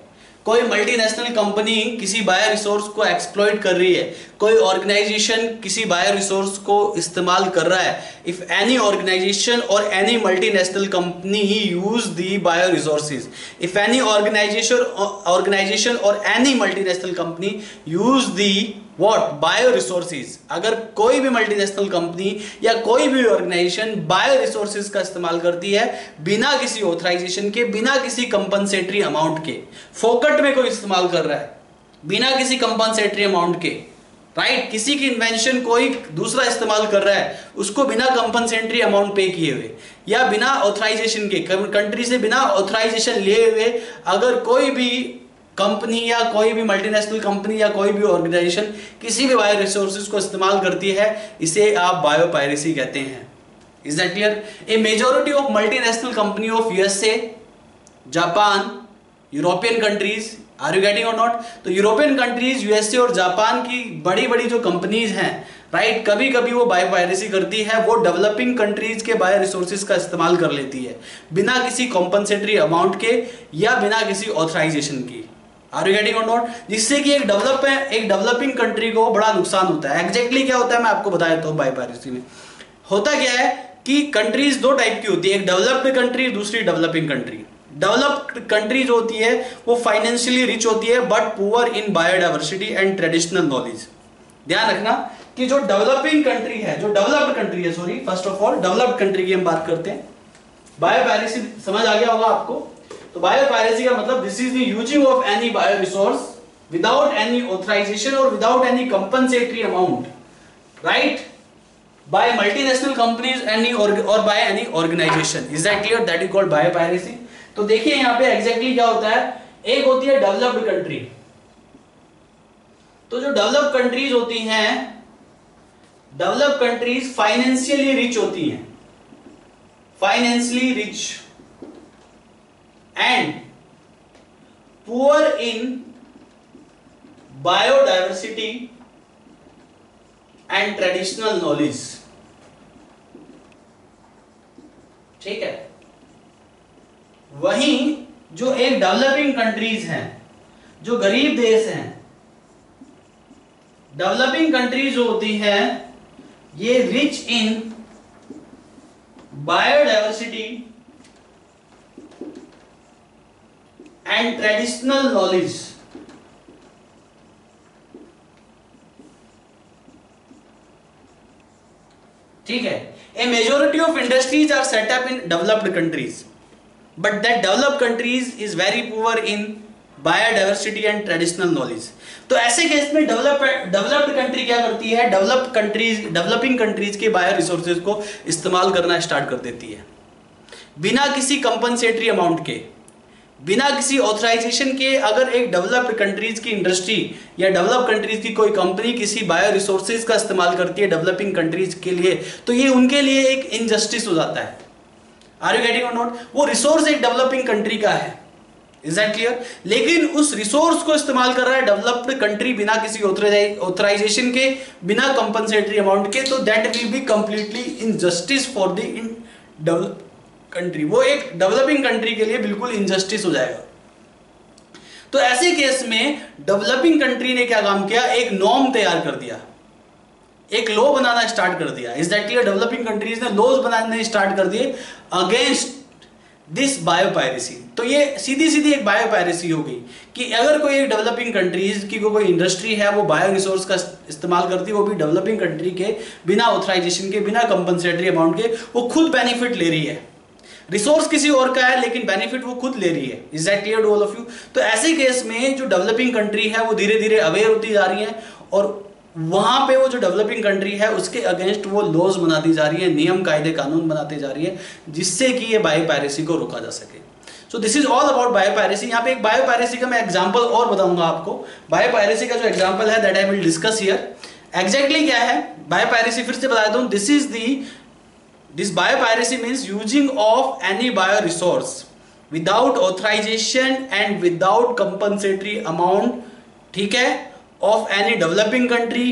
कोई मल्टीनेशनल कंपनी, किसी बायो रिसोर्स को एक्सप्लॉइट कर रही है, कोई ऑर्गेनाइजेशन किसी बायो रिसोर्स को इस्तेमाल कर रहा है। इफ एनी ऑर्गेनाइजेशन और any multinational company use the bioresources, if any organisation और any multinational company use the what bioresources, अगर कोई भी मल्टीनेशनल कंपनी या कोई भी ऑर्गेनाइजेशन बायो रिसोर्सेज का इस्तेमाल करती है बिना किसी ऑथराइजेशन के, बिना किसी कंपनसेटरी अमाउंट के, फोकट में कोई इस्तेमाल कर रहा है बिना किसी कंपनसेटरी अमाउंट के, राइट? किसी की इन्वेंशन कोई दूसरा इस्तेमाल कर रहा है, उसको बिना कंपनसेटरी अमाउंट पे किए हुए या बिना ऑथराइजेशन के, कंट्री से बिना ऑथराइजेशन लिए हुए अगर कोई भी कंपनी या कोई भी मल्टीनेशनल कंपनी या कोई भी ऑर्गेनाइजेशन किसी भी बायो रिसोर्सेज को इस्तेमाल करती है, इसे आप बायो पायरेसी कहते हैं। Is that clear? A majority of multinational company of USA, Japan, European countries, are you getting और नॉट? तो यूरोपियन कंट्रीज, यूएसए और जापान की बड़ी बड़ी जो कंपनीज हैं, राइट, कभी कभी वो बायो पायरेसी करती है, वो डेवलपिंग कंट्रीज के बायो रिसोर्सेज का इस्तेमाल कर लेती है बिना किसी कॉम्पनसेटरी अमाउंट के या बिना किसी ऑथराइजेशन की। आर यू गेटिंग और नॉट? जिससे कि एक डेवलपिंग कंट्री को बड़ा नुकसान होता है। एग्जैक्टली क्या होता है मैं आपको बता देता हूँ। बायो पायरेसी में होता क्या है कि कंट्रीज दो टाइप की होती है, एक डेवलप्ड कंट्री, दूसरी डेवलपिंग कंट्री। डेवलप्ड कंट्री जो होती है वो फाइनेंशियली रिच होती है but poor in biodiversity and traditional knowledge. ध्यान रखना कि जो डेवलपिंग कंट्री है, जो डेवलप्ड कंट्री है, sorry, first of all developed country की हम बात करते हैं। बायो पायरेसी समझ आ गया होगा आपको। तो बायो पायरेसी का मतलब this is the using of any bio resource without any authorisation और without any compensatory amount, right, by multinational companies any और by any organisation. Is that clear? That is called biopiracy. तो देखिए यहां पे exactly क्या होता है। एक होती है डेवलप्ड कंट्री। तो जो डेवलप्ड कंट्रीज होती हैं, डेवलप्ड कंट्रीज फाइनेंशियली रिच होती हैं, financially rich and poor in biodiversity and traditional knowledge. ठीक है। वहीं जो एक डेवलपिंग कंट्रीज हैं, जो गरीब देश हैं, डेवलपिंग कंट्रीज जो होती हैं ये rich in biodiversity and traditional knowledge. ठीक है। A majority of industries are set up in developed countries but that developed countries is very poor in biodiversity and traditional knowledge. तो ऐसे केस में developed country क्या करती है, developing countries के bio resources को इस्तेमाल करना स्टार्ट कर देती है बिना किसी कंपनसेटरी अमाउंट के, बिना किसी ऑथराइजेशन के। अगर एक डेवलप्ड कंट्रीज की इंडस्ट्री या डेवलप कंट्रीज की कोई कंपनी किसी बायो रिसोर्सेज का इस्तेमाल करती है डेवलपिंग कंट्रीज के लिए, तो ये उनके लिए एक इनजस्टिस हो जाता है। आर यू गेटिंग और नॉट? वो रिसोर्स एक डेवलपिंग कंट्री का है, इज दैट क्लियर? लेकिन उस रिसोर्स को इस्तेमाल कर रहा है डेवलप्ड कंट्री बिना किसी ऑथराइजेशन के, बिना कंपनसेटरी अमाउंट के, तो that will be completely injustice for the develop country. वो एक डेवलपिंग कंट्री के लिए बिल्कुल इनजस्टिस हो जाएगा। तो ऐसे केस में डेवलपिंग कंट्री ने क्या काम किया, एक नॉर्म तैयार कर दिया, एक लॉ बनाना स्टार्ट कर दिया। Is that clear? Developing countries ने लॉज बनाने स्टार्ट कर दिए अगेंस्ट दिस बायोपायरेसी। तो ये सीधी सीधी एक बायोपायरेसी हो गई कि अगर कोई एक डेवलपिंग कंट्रीज की कोई इंडस्ट्री है, वो बायो रिसोर्स का इस्तेमाल करती है, वो भी डेवलपिंग कंट्री के बिना ऑथराइजेशन के, बिना कंपनसेटरी अमाउंट के, वो खुद बेनिफिट ले रही है। रिसोर्स किसी और का है लेकिन बेनिफिट वो खुद ले रही है। Is that clear to all of you? तो ऐसे केस में जो डेवलपिंग कंट्री है वो धीरे धीरे अवेयर होती जा रही है और वहां पे वो जो डेवलपिंग कंट्री है उसके अगेंस्ट वो लॉज बनाती जा रही है, नियम कायदे कानून बनाते जा रही है, जिससे कि ये बायोपायरेसी को रोका जा सके। सो this is all about biopiracy. यहाँ पे एक बायोपायरेसी का मैं एग्जांपल और बताऊंगा आपको। बायोपायरेसी का जो एग्जांपल है that I will discuss here. Exactly क्या है बायोपायरेसी, फिर से बता देता हूं। This biopiracy means using of any bio resource without authorization and without compensatory amount, ठीक है, of any developing country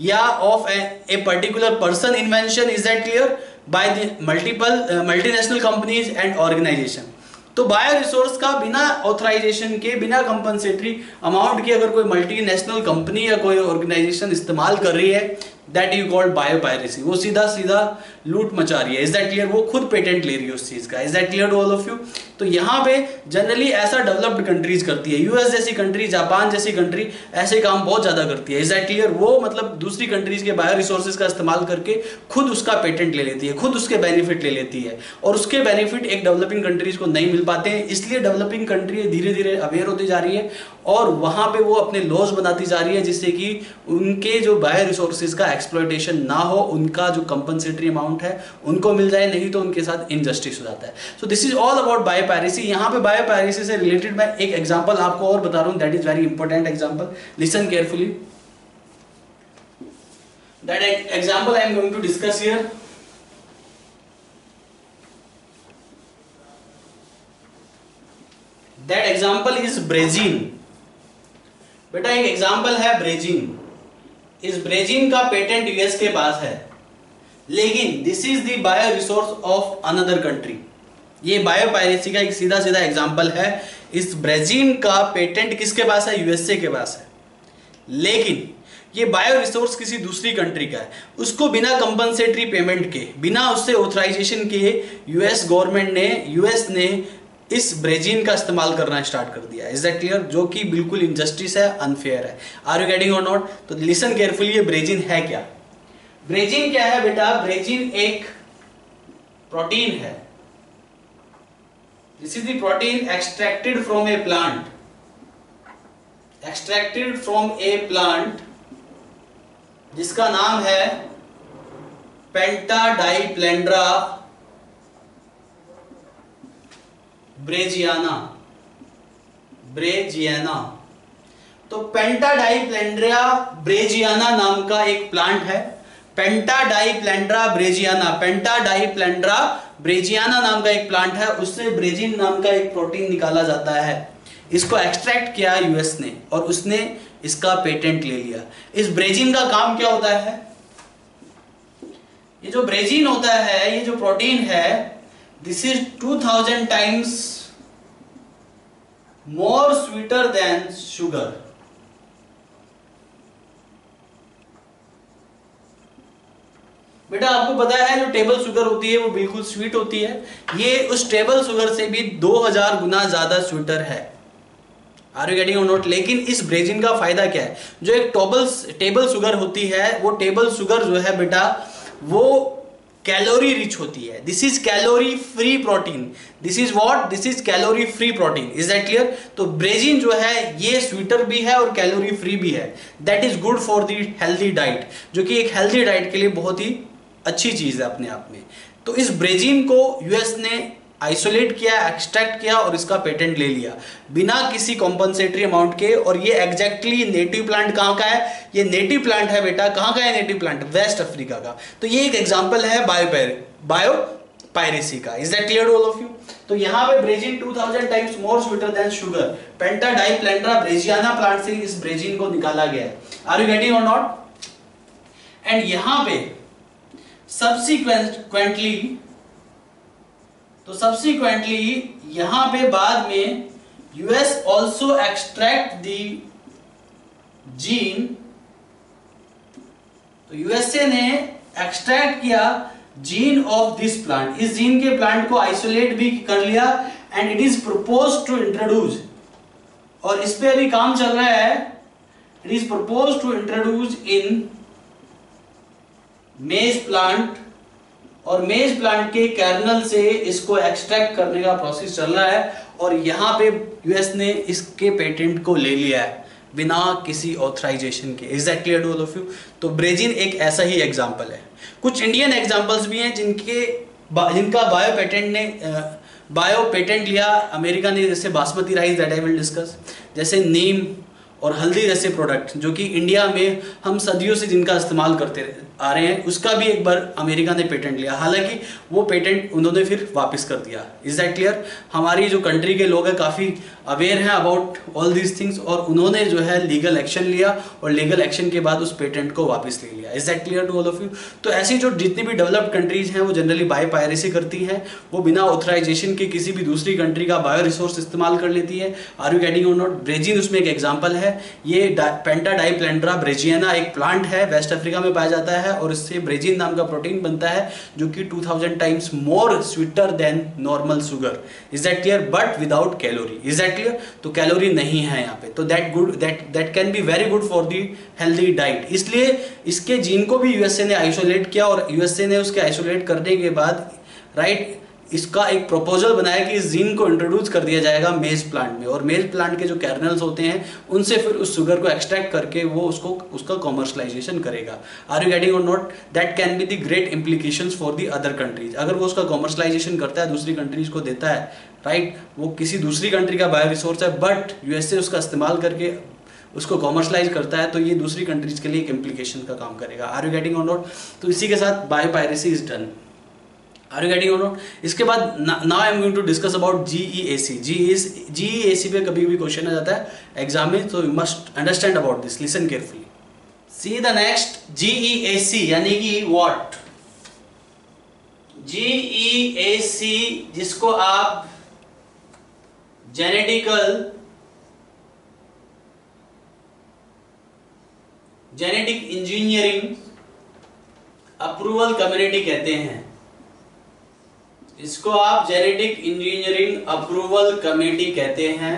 या of a particular person invention, is that clear, by the multiple multinational companies and organization। तो bio resource का बिना authorization के, बिना compensatory amount के अगर कोई मल्टीनेशनल कंपनी या कोई ऑर्गेनाइजेशन इस्तेमाल कर रही है, दैट यू कॉल्ड बायोपायरेसी। वो सीधा सीधा लूट मचा रही है। Is that clear? वो खुद पेटेंट ले रही है उस चीज का। Is that clear to all of you? तो यहाँ पे जनरली ऐसा डेवलप्ड कंट्रीज करती है, यूएस जैसी कंट्री, जापान जैसी कंट्री ऐसे काम बहुत ज्यादा करती है। Is that clear? वो मतलब दूसरी कंट्रीज के बायो रिसोर्सेज का इस्तेमाल करके खुद उसका पेटेंट ले लेती है, खुद उसके बेनिफिट ले लेती है, और उसके बेनिफिट एक डेवलपिंग कंट्रीज को नहीं मिल पाते हैं। इसलिए डेवलपिंग कंट्री धीरे धीरे अवेयर होती जा रही है और वहां पे वो अपने लॉज बनाती जा रही है, जिससे कि उनके जो बायो रिसोर्सेज का एक्सप्लॉयटेशन ना हो, उनका जो कंपनसेटरी अमाउंट है उनको मिल जाए, नहीं तो उनके साथ इनजस्टिस हो जाता है। सो this is all about biopiracy. यहाँ पे बायोपायरेसी से रिलेटेड मैं एक एग्जांपल आपको और बता रहा हूं, that is very important example. Listen carefully. That example I am going to discuss here. That example is brazzein. बेटा एक एग्जांपल है ब्रेजिन। इस ब्रेजिन का पेटेंट यूएस के पास है, लेकिन this is the bio resource of another country. ये बायोपायरेसी का एक सीधा सीधा एग्जांपल है। इस ब्रेजिन का पेटेंट किसके पास है? यूएसए के पास है, लेकिन ये बायो रिसोर्स किसी दूसरी कंट्री का है। उसको बिना कंपनसेटरी पेमेंट के, बिना उससे ऑथराइजेशन के यूएस गवर्नमेंट ने, यूएस ने इस ब्रेजिन का इस्तेमाल करना स्टार्ट कर दिया। Is that clear? जो कि बिल्कुल इनजस्टिस है, अनफेयर है। आर यू गेटिंग और नॉट? तो लिसन केयरफुली, ये ब्रेजिन है क्या? ब्रेजिन क्या है बेटा? ब्रेजिन एक प्रोटीन है। This is the protein extracted from A plant, extracted from A plant जिसका नाम है पेंटाडाइप्लेंड्रा ब्रेजियाना। ब्रेजियाना, तो पेंटाडाइप्लेंड्रा ब्रेजियाना नाम का एक प्लांट है। पेंटाडाइप्लेंड्रा ब्रेजियाना, पेंटाडाइप्लेंड्रा ब्रेजियाना नाम का एक प्लांट है, उससे ब्रेजिन नाम का एक प्रोटीन निकाला जाता है। इसको एक्सट्रैक्ट किया यूएस ने और उसने इसका पेटेंट ले लिया। इस ब्रेजिन का काम क्या होता है? ये जो ब्रेजिन होता है, ये जो प्रोटीन है, this is 2000 times more sweeter than sugar। बेटा आपको पता है जो टेबल शुगर होती है वो बिल्कुल स्वीट होती है, ये उस टेबल शुगर से भी 2000 गुना ज्यादा स्वीटर है। आर यू गेटिंग और नॉट? लेकिन इस ब्रेजिन का फायदा क्या है? जो एक टेबल शुगर होती है, वो टेबल शुगर जो है बेटा वो कैलोरी रिच होती है। This is calorie free protein. This is what? This is calorie free protein. Is that clear? तो ब्रेजिन जो है ये स्वीटर भी है और कैलोरी फ्री भी है। That is good for the healthy diet, जो कि एक हेल्दी डाइट के लिए बहुत ही अच्छी चीज है अपने आप में। तो इस ब्रेजिन को यूएस ने आइसोलेट किया, एक्सट्रैक्ट किया और इसका पेटेंट ले लिया बिना किसी कॉम्पनसेटरी अमाउंट के। और ये एग्जैक्टली नेटिव प्लांट कहाँ का है? ये नेटिव प्लांट है बेटा। कहाँ का है नेटिव प्लांट? वेस्ट अफ्रीका का। तो ये एक एग्जांपल है पायरेसी का। Is that clear to all of you? तो यहाँ पे brazzein 2000 times more sweeter than sugar, pentadiplandra brazzeana plant से इस ब्रेजिन को निकाला गया है। आर यू गेटिंग और नॉट? एंड यहाँ पे सब्सिक्वेंटली यहां पे बाद में US also extract the gene, तो यूएसए ने एक्सट्रैक्ट किया जीन ऑफ दिस प्लांट, इस जीन के प्लांट को आइसोलेट भी कर लिया and it is propose to introduce, और इस पे अभी काम चल रहा है, it is propose to introduce in maize plant, और मेज प्लांट के कर्नल से इसको एक्सट्रैक्ट करने का प्रोसेस चल रहा है, और यहां पे यूएस ने इसके पेटेंट को ले लिया है बिना किसी ऑथराइजेशन के। Is that clear to all of you? तो ब्रेजिन एक ऐसा ही एग्जांपल है। कुछ इंडियन एग्जांपल्स भी हैं जिनका बायो पेटेंट लिया अमेरिका ने, जैसे basmati rice that I will discuss, जैसे नीम और हल्दी जैसे प्रोडक्ट जो कि इंडिया में हम सदियों से जिनका इस्तेमाल करते आ रहे हैं, उसका भी एक बार अमेरिका ने पेटेंट लिया, हालांकि वो पेटेंट उन्होंने फिर वापस कर दिया। Is that clear? हमारी जो कंट्री के लोग हैं काफ़ी अवेयर हैं अबाउट ऑल दीज थिंग्स, और उन्होंने जो है लीगल एक्शन लिया और लीगल एक्शन के बाद उस पेटेंट को वापस ले लिया। Is that clear to all of you? तो ऐसी जो जितनी भी डेवलप्ड कंट्रीज हैं वो जनरली बायो पायरेसी करती हैं, वो बिना ऑथराइजेशन के किसी भी दूसरी कंट्री का बायो रिसोर्स इस्तेमाल कर लेती है। आर यू गेटिंग और नॉट? ब्रेजिन उसमें एक एग्जाम्पल है। ये पेंटा डाइप्लेंड्रा ब्रेजियाना एक प्लांट है, वेस्ट अफ्रीका में पाया जाता है, और इससे ब्रेजिन नाम का प्रोटीन बनता है जो कि 2000 times more sweeter then normal sugar. Is that clear? But without calorie. Is that clear? तो कैलोरी नहीं है यहाँ पे, तो that can be very good for the healthy diet. इसलिए इसके जीन को भी यूएसए ने आइसोलेट किया, और यूएसए ने उसके आइसोलेट करने के बाद राइट इसका एक प्रपोजल बनाया कि इस जीन को इंट्रोड्यूस कर दिया जाएगा मेज प्लांट में, और मेज प्लांट के जो कर्नल्स होते हैं उनसे फिर उस शुगर को एक्सट्रैक्ट करके वो उसका कॉमर्शलाइजेशन करेगा। आर यू गेटिंग और not? That can be the great implications for the other countries. अगर वो उसका कॉमर्शलाइजेशन करता है, दूसरी कंट्रीज को देता है, राइट, वो किसी दूसरी कंट्री का बायो रिसोर्स है, बट यूएसए उसका इस्तेमाल करके उसको कॉमर्शलाइज करता है, तो ये दूसरी कंट्रीज के लिए एक इम्प्लीकेशन का काम करेगा। आर यू गेटिंग और नॉट? तो इसी के साथ bio piracy is done. Are you getting और नॉट? इसके बाद now I am going to discuss about GEAC. GEAC पे कभी भी क्वेश्चन आ जाता है एग्जाम में, तो you must understand about this, listen carefully. See the next, GEAC यानी कि व्हाट? जीईएसी जिसको आप जेनेटिक इंजीनियरिंग अप्रूवल कम्युनिटी कहते हैं, इसको आप जेनेटिक इंजीनियरिंग अप्रूवल कमेटी कहते हैं।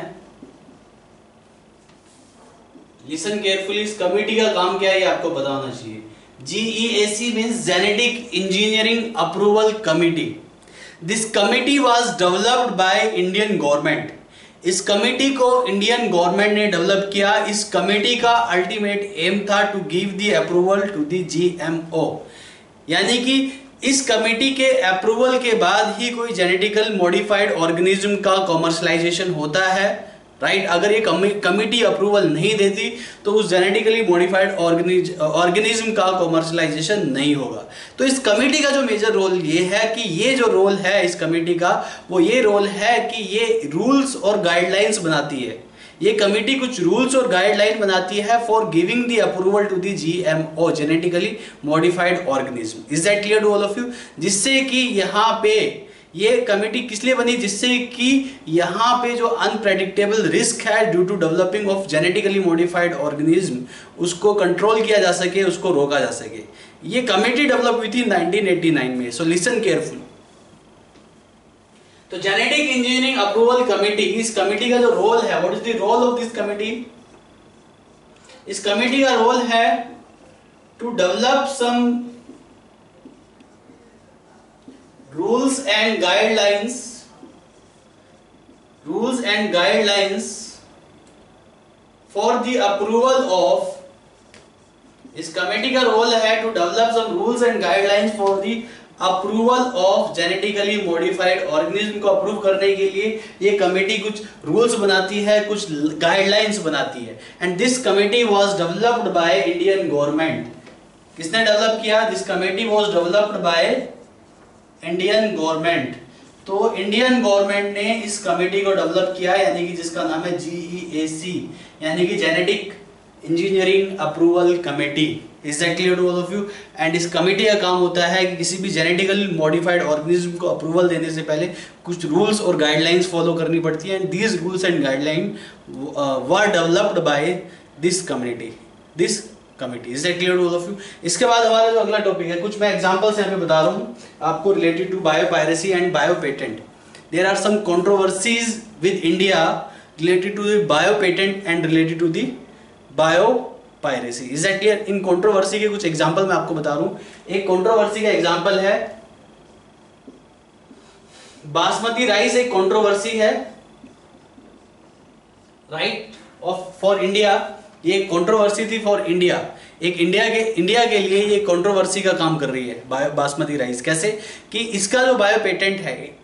लिसन केयरफुली, इस कमेटी का काम क्या है ये आपको पता होना चाहिए। GEAC means genetic engineering approval committee. This committee was developed by Indian government. इस कमेटी को इंडियन गवर्नमेंट ने डेवलप किया। इस कमेटी का अल्टीमेट एम था to give the approval to the GMO, यानी कि इस कमेटी के अप्रूवल के बाद ही कोई जेनेटिकल मॉडिफाइड ऑर्गेनिज्म का कॉमर्शलाइजेशन होता है, राइट। अगर ये कमेटी अप्रूवल नहीं देती तो उस जेनेटिकली मॉडिफाइड ऑर्गेनिज्म का कॉमर्शलाइजेशन नहीं होगा। तो इस कमेटी का जो मेजर रोल ये है कि ये जो रोल है इस कमेटी का, वो ये रोल है कि ये रूल्स और गाइडलाइंस बनाती है। ये कमेटी कुछ रूल्स और गाइडलाइन बनाती है for giving the approval to the GMO, genetically modified organism. Is that clear to all of you? जिससे कि यहाँ पे ये कमेटी किस लिए बनी? जिससे कि यहाँ पे जो अनप्रेडिक्टेबल रिस्क है due to developing of genetically modified organism, उसको कंट्रोल किया जा सके, उसको रोका जा सके। ये कमेटी डेवलप हुई थी 1989 में। So listen careful. तो जेनेटिक इंजीनियरिंग अप्रूवल कमेटी, इस कमेटी का जो रोल है, what is the role of this committee? इस कमेटी का रोल है to develop some rules and guidelines for the approval of, इस कमेटी का रोल है to develop some rules and guidelines for the approval of genetically modified organism को approve करने के लिए ये कमेटी कुछ रूल्स बनाती है, कुछ गाइडलाइंस बनाती है। And this committee was developed by Indian government. किसने डेवलप किया? This committee was developed by Indian government. तो इंडियन गवर्नमेंट ने इस कमेटी को डेवलप किया, यानी कि जिसका नाम है GEAC, यानी कि genetic engineering approval committee. Is that clear to all of you? And इस कमेटी का काम होता है कि किसी भी जेनेटिकली मॉडिफाइड ऑर्गेनिज्म को अप्रूवल देने से पहले कुछ रूल्स और गाइडलाइंस फॉलो करनी पड़ती है, and these rules and guideline were developed by this community, this committee. Is that clear to all of you? इसके बाद हमारा जो अगला टॉपिक है, कुछ मैं एग्जांपल्स यहाँ पे बता रहा हूँ आपको related to bio piracy and bio patent. There are some controversies with India related to the bio patent and related to the bio piracy. Is that clear? इन कंट्रोवर्सी के कुछ एग्जांपल मैं आपको बता रहा हूँ। एक कंट्रोवर्सी का एग्जांपल है बासमती राइस, एक कंट्रोवर्सी है राइट ऑफ फॉर इंडिया। ये कंट्रोवर्सी थी फॉर इंडिया, एक इंडिया के लिए ये कंट्रोवर्सी का काम कर रही है बासमती राइस। कैसे कि इसका जो बायो पेटेंट है,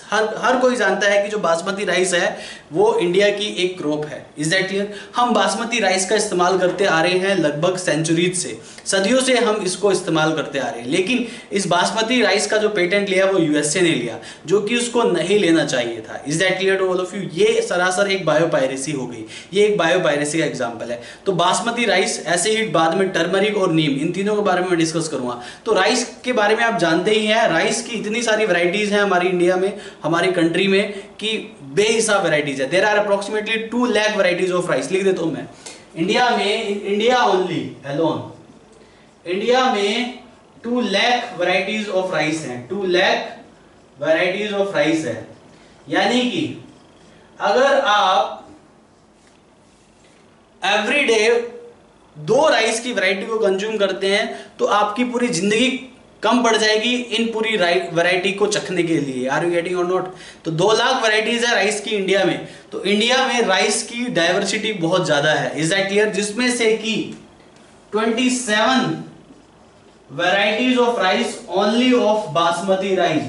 हर कोई जानता है कि जो बासमती राइस है वो इंडिया की एक क्रॉप है। Is that clear? हम बासमती राइस का इस्तेमाल करते आ रहे हैं लगभग सेंचुरीज से, सदियों से हम इसको इस्तेमाल करते आ रहे हैं। लेकिन इस बासमती राइस का जो पेटेंट लिया वो यूएसए ने लिया, जो कि उसको नहीं लेना चाहिए था। Is that clear to all of you? ये सरासर एक बायो पायरेसी हो गई, ये एक बायो पायरेसी का एग्जाम्पल है। तो बासमती राइस, ऐसे ही बाद में टर्मरिक और नीम, इन तीनों के बारे में मैं डिस्कस करूंगा। तो राइस के बारे में आप जानते ही हैं, राइस की इतनी सारी वैरायटीज हैं हमारी इंडिया में, हमारी कंट्री में, कि बेहिसाब वैरायटीज है। There are approximately 2 lakh varieties of rice. लिख देता हूं मैं, इंडिया में, इंडिया ओनली अलोन, इंडिया में 2 लाख वैरायटीज ऑफ राइस हैं, 2 लाख वैरायटीज ऑफ राइस है। यानी कि अगर आप एवरीडे 2 राइस की वैरायटी को कंज्यूम करते हैं तो आपकी पूरी जिंदगी कम पड़ जाएगी इन पूरी वैरायटी को चखने के लिए। आर यू गेटिंग और नॉट? तो 2 लाख वैरायटीज है राइस की इंडिया में। तो इंडिया में राइस की डाइवर्सिटी बहुत ज्यादा है। Is that clear? जिसमें से कि 27 varieties of rice only of basmati rice.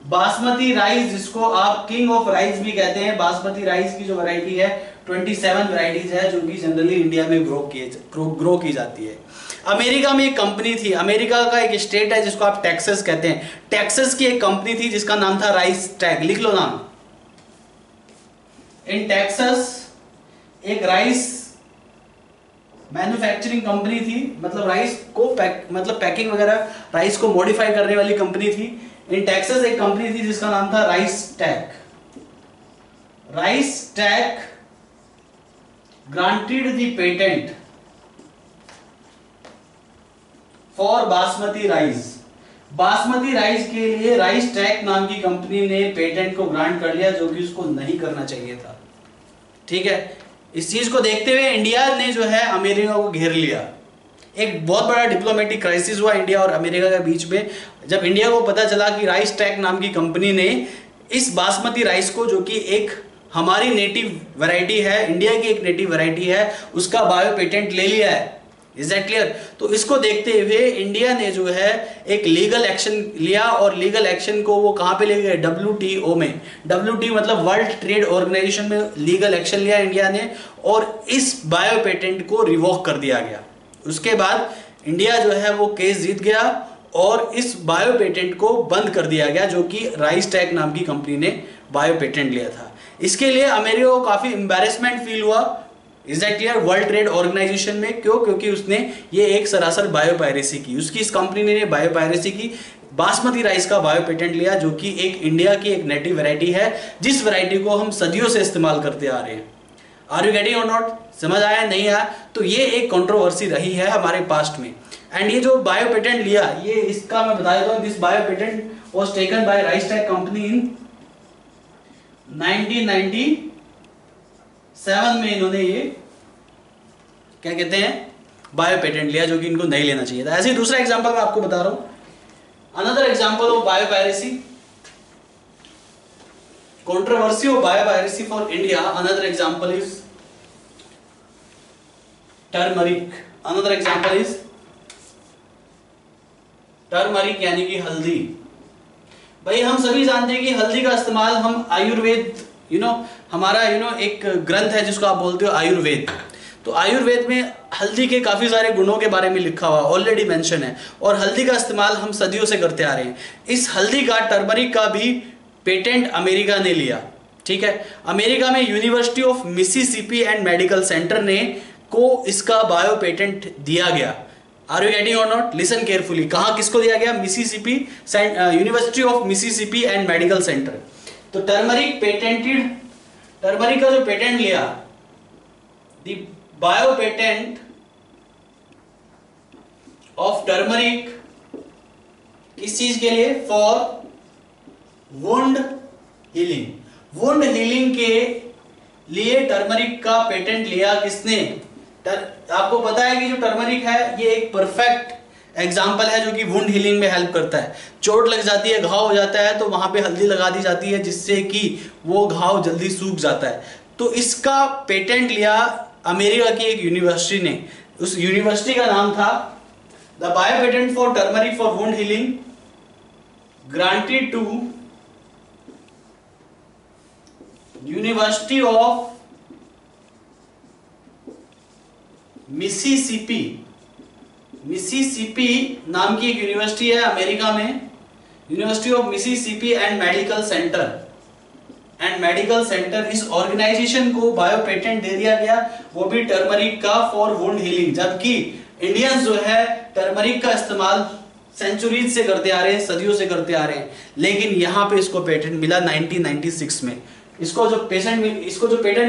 Basmati rice, जिसको आप किंग ऑफ राइस भी कहते हैं, बासमती राइस की जो वैरायटी है 27 वैरायटीज है, जो कि जनरली इंडिया में ग्रो की जाती है। अमेरिका में एक कंपनी थी, अमेरिका का एक स्टेट है जिसको आप टेक्सास कहते हैं, टेक्सास की एक कंपनी थी जिसका नाम था राइस टैग। लिख लो नाम। इन टेक्सास एक राइस मैन्युफैक्चरिंग कंपनी थी, मतलब राइस को मतलब पैकिंग वगैरह, राइस को मॉडिफाई करने वाली कंपनी थी। इन टेक्सास एक कंपनी थी जिसका नाम था rice tag. Rice tag granted the patent for basmati rice. Basmati rice के लिए राइस टैग नाम की कंपनी ने पेटेंट को ग्रांट कर लिया, जो कि उसको नहीं करना चाहिए था। ठीक है, इस चीज को देखते हुए इंडिया ने जो है अमेरिका को घेर लिया। एक बहुत बड़ा डिप्लोमेटिक क्राइसिस हुआ इंडिया और अमेरिका के बीच में, जब इंडिया को पता चला कि राइस टैग नाम की कंपनी ने इस बासमती राइस को, जो कि एक हमारी नेटिव वैरायटी है, इंडिया की एक नेटिव वैरायटी है, उसका बायो पेटेंट ले लिया है। Is that clear? तो इसको देखते हुए इंडिया ने जो है एक लीगल एक्शन लिया, और लीगल एक्शन को वो कहां पे ले गए? WTO में। WTO मतलब वर्ल्ड ट्रेड ऑर्गेनाइजेशन में लीगल एक्शन लिया इंडिया ने, और इस बायो पेटेंट को रिवोक कर दिया गया। उसके बाद इंडिया जो है वो केस जीत गया और इस बायो पेटेंट को बंद कर दिया गया, जो कि राइस टैग नाम की कंपनी ने बायो पेटेंट लिया था। इसके लिए अमेरिका को काफी एम्बैरेसमेंट फील हुआ। Is that clear? World trade organization में। क्यों? क्योंकि उसने ये एक सरासर बायो पायरेसी की, उसकी इस कंपनी ने बायो पायरेसी की, बासमती राइस का बायो पेटेंट लिया, जो कि एक इंडिया की एक नेटिव वैरायटी है, जिस वैरायटी को हम सदियों से इस्तेमाल करते आ रहे हैं। आर यू गेटिंग और नॉट? समझ आया नहीं आया? तो ये एक कंट्रोवर्सी रही है हमारे पास्ट में। एंड ये जो बायो पेटेंट लिया, ये इसका मैं बता देता हूं, this bio patent was taken by rice tag company इन 1997 में। इन्होंने ये क्या कहते हैं, बायो पेटेंट लिया, जो कि इनको नहीं लेना चाहिए था। ऐसे ही दूसरा एग्जांपल मैं आपको बता रहा हूं, another example of bio piracy, controversy of biopiracy for India. Another example is turmeric. Another example is turmeric, यानी कि हल्दी। भाई हम सभी जानते हैं कि हल्दी का इस्तेमाल हम आयुर्वेद, हमारा एक ग्रंथ है जिसको आप बोलते हो आयुर्वेद। तो आयुर्वेद में हल्दी के काफ़ी सारे गुणों के बारे में लिखा हुआ ऑलरेडी मेंशन है, और हल्दी का इस्तेमाल हम सदियों से करते आ रहे हैं। इस हल्दी का, टर्मरिक का भी पेटेंट अमेरिका ने लिया, ठीक है। अमेरिका में university of Mississippi and medical centre ने को इसका बायो पेटेंट दिया गया। आर यू गेटिंग और नॉट? लिसन केयरफुली, कहाँ किसको दिया गया? Mississippi, university of Mississippi and medical centre. तो टर्मरिक पेटेंटेड, टर्मरिक का जो पेटेंट लिया, the bio patent of turmeric, किस चीज के लिए? For wound healing. Wound healing के लिए टर्मरिक का पेटेंट लिया किसने? आपको पता है कि जो टर्मरिक है ये एक परफेक्ट एग्जाम्पल है जो कि वुंड हीलिंग में हेल्प करता है। चोट लग जाती है, घाव हो जाता है, तो वहां पे हल्दी लगा दी जाती है जिससे कि वो घाव जल्दी सूख जाता है। तो इसका पेटेंट लिया अमेरिका की एक यूनिवर्सिटी ने। उस यूनिवर्सिटी का नाम था the bio patent for turmeric for wound healing granted to university of Mississippi. Mississippi नाम की एक यूनिवर्सिटी है अमेरिका में, university of Mississippi and medical center. इस ऑर्गेनाइजेशन को बायो पेटेंट दे दिया गया, वो भी टर्मरिक का फॉर वुंड हीलिंग। जबकि इंडियंस जो है टर्मरिक का इस्तेमाल सेंचुरीज से करते आ रहे हैं, सदियों से करते आ रहे हैं, लेकिन यहाँ पे इसको पेटेंट मिला 1996 में। इसको जो पेटेंट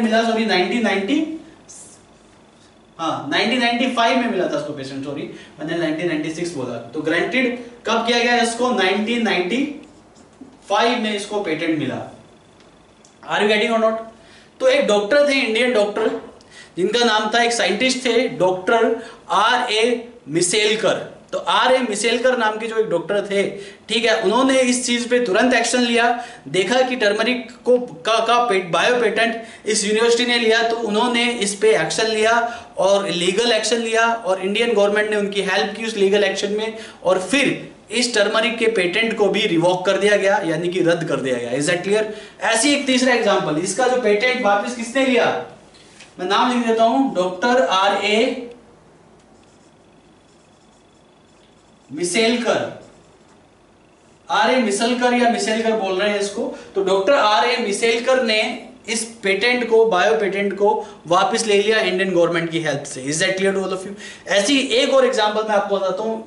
मिला 1995 में मिला था इसको पेटेंट, सॉरी मैंने 1996 बोला। तो ग्रांटेड कब किया गया इसको? 1995 में इसको पेटेंट मिला। आर यू गेटिंग और नॉट? तो एक डॉक्टर थे, इंडियन डॉक्टर, जिनका नाम था, एक साइंटिस्ट थे, डॉक्टर R.A. मिसेलकर। तो R.A. मिसेलकर नाम के जो एक डॉक्टर थे, ठीक है, उन्होंने इस चीज पे तुरंत एक्शन लिया। देखा कि टर्मरिक को का बायो पेटेंट इस यूनिवर्सिटी ने लिया, तो उन्होंने इस पे एक्शन लिया और लीगल एक्शन लिया, और इंडियन गवर्नमेंट ने उनकी हेल्प की उस लीगल एक्शन में, और फिर इस टर्मरिक के पेटेंट को भी रिवॉक कर दिया गया, यानी कि रद्द कर दिया गया। Is that clear? ऐसी एक तीसरा एग्जांपल, इसका जो पेटेंट वापस किसने लिया? मैं नाम लिख देता हूं, डॉक्टर R.A. मिसेलकर। R.A. मिसेलकर या मिसेलकर बोल रहे हैं इसको। तो डॉक्टर R.A. मिसेलकर ने इस पेटेंट को, बायो पेटेंट को वापस ले लिया इंडियन गवर्नमेंट की हेल्प से। Is that clear to all of you? ऐसी एक और एग्जांपल मैं आपको बताता हूं।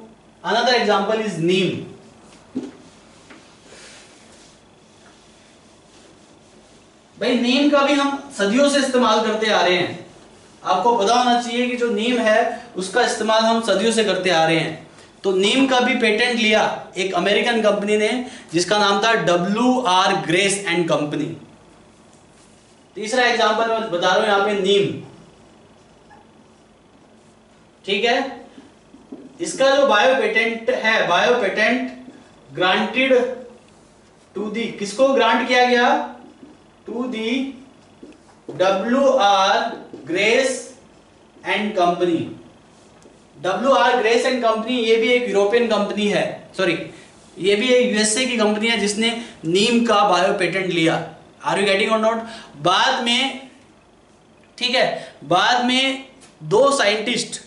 Another example is neem. भाई नीम का भी हम सदियों से इस्तेमाल करते आ रहे हैं। आपको पता होना चाहिए कि जो नीम है उसका इस्तेमाल हम सदियों से करते आ रहे हैं। तो नीम का भी पेटेंट लिया एक अमेरिकन कंपनी ने, जिसका नाम था WR ग्रेस एंड कंपनी। तीसरा एग्जांपल मैं बता रहा हूं यहां पे, नीम, ठीक है। इसका जो बायो पेटेंट है, bio patent granted to the, किसको ग्रांट किया गया? To the WR Grace and company. WR Grace and company ये भी एक यूरोपियन कंपनी है, सॉरी ये भी एक USA की कंपनी है जिसने नीम का बायो पेटेंट लिया। आर यू गेटिंग और नॉट? बाद में, ठीक है, बाद में दो साइंटिस्ट,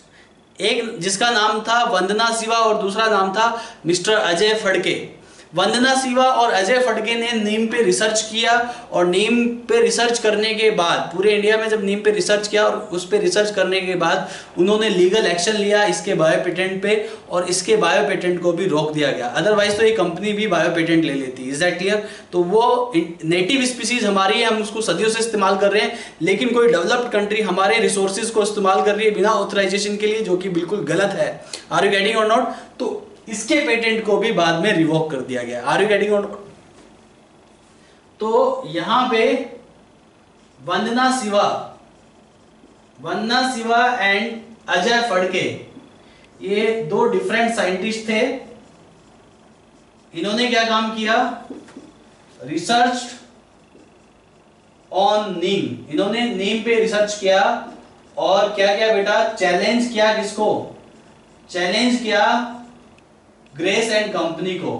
एक जिसका नाम था वंदना शिवा और दूसरा नाम था मिस्टर अजय फड़के। वंदना शिवा और अजय फड़के ने नीम पे रिसर्च किया, और नीम पे रिसर्च करने के बाद, पूरे इंडिया में जब नीम पे रिसर्च किया और उस पे रिसर्च करने के बाद उन्होंने लीगल एक्शन लिया इसके बायो पेटेंट पे, और इसके बायो पेटेंट को भी रोक दिया गया। अदरवाइज तो ये कंपनी भी बायो पेटेंट ले लेती। Is that clear? तो वो नेटिव स्पीसीज हमारी है, हम उसको सदियों से इस्तेमाल कर रहे हैं, लेकिन कोई डेवलप्ड कंट्री हमारे रिसोर्सेज को इस्तेमाल कर रही है बिना ऑथराइजेशन के लिए, जो कि बिल्कुल गलत है। आर यू गेटिंग और नॉट? तो इसके पेटेंट को भी बाद में रिवोक कर दिया गया। आर यू गेटिंग और नॉट? तो यहां पे वंदना शिवा एंड अजय फड़के, ये दो डिफरेंट साइंटिस्ट थे। इन्होंने क्या काम किया? रिसर्च ऑन नीम। इन्होंने नीम पे रिसर्च किया, और क्या किया बेटा? चैलेंज किया किसको? चैलेंज किया ग्रेस एंड कंपनी को,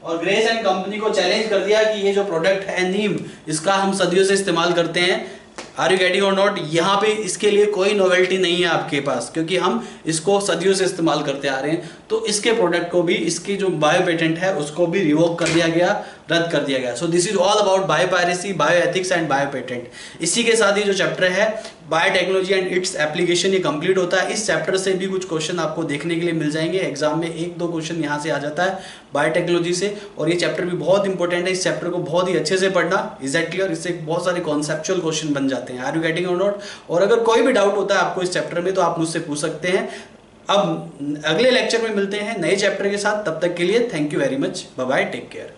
और ग्रेस एंड कंपनी को चैलेंज कर दिया कि ये जो प्रोडक्ट है नीम, इसका हम सदियों से इस्तेमाल करते हैं, आर यू गेटिंग और नॉट? यहाँ पे इसके लिए कोई नोवेल्टी नहीं है आपके पास, क्योंकि हम इसको सदियों से इस्तेमाल करते आ रहे हैं। तो इसके प्रोडक्ट को भी, इसकी जो बायो पेटेंट है उसको भी रिवोक कर दिया गया, रद्द कर दिया गया। सो this is all about bio piracy, bio ethics and bio patent. इसी के साथ ही जो चैप्टर है बायोटेक्नोलॉजी एंड इट्स एप्लीकेशन, ये कंप्लीट होता है। इस चैप्टर से भी कुछ क्वेश्चन आपको देखने के लिए मिल जाएंगे एग्जाम में, 1-2 क्वेश्चन यहाँ से आ जाता है बायोटेक्नोलॉजी से। और ये चैप्टर भी बहुत इंपॉर्टेंट है, इस चैप्टर को बहुत ही अच्छे से पढ़ना। Is that clear? इससे बहुत सारे कॉन्सेप्चुअल क्वेश्चन बन जाते हैं। आर यू गेटिंग और नॉट? और अगर कोई भी डाउट होता है आपको इस चैप्टर में तो आप मुझसे पूछ सकते हैं। अब अगले लेक्चर में मिलते हैं नए चैप्टर के साथ, तब तक के लिए thank you very much, bye bye, take care.